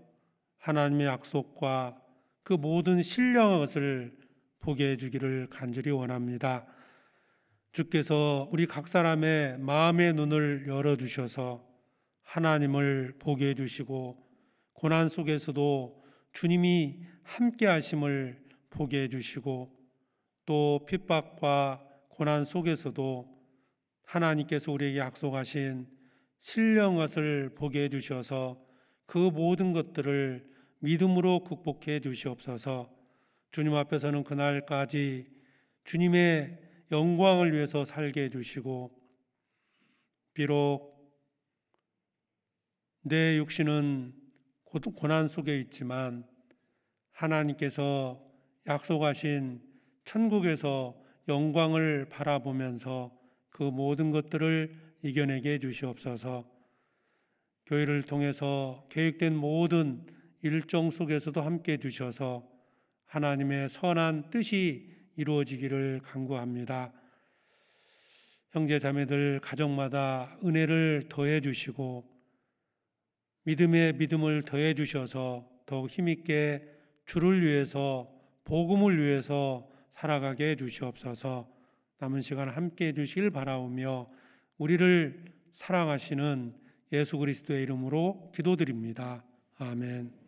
하나님의 약속과 그 모든 신령한 것을 보게 해주기를 간절히 원합니다. 주께서 우리 각 사람의 마음의 눈을 열어주셔서 하나님을 보게 해주시고 고난 속에서도 주님이 함께 하심을 보게 해주시고 또 핍박과 고난 속에서도 하나님께서 우리에게 약속하신 신령한 것을 보게 해주셔서 그 모든 것들을 믿음으로 극복해 주시옵소서. 주님 앞에서는 그날까지 주님의 영광을 위해서 살게 해주시고 비록 내 육신은 고난 속에 있지만 하나님께서 약속하신 천국에서 영광을 바라보면서 그 모든 것들을 이겨내게 해주시옵소서. 교회를 통해서 계획된 모든 일정 속에서도 함께 해주셔서 하나님의 선한 뜻이 이루어지기를 간구합니다. 형제 자매들 가정마다 은혜를 더해 주시고 믿음의 믿음을 더해 주셔서 더욱 힘있게 주를 위해서 복음을 위해서 살아가게 해 주시옵소서. 남은 시간 함께 해 주시길 바라오며 우리를 사랑하시는 예수 그리스도의 이름으로 기도드립니다. 아멘.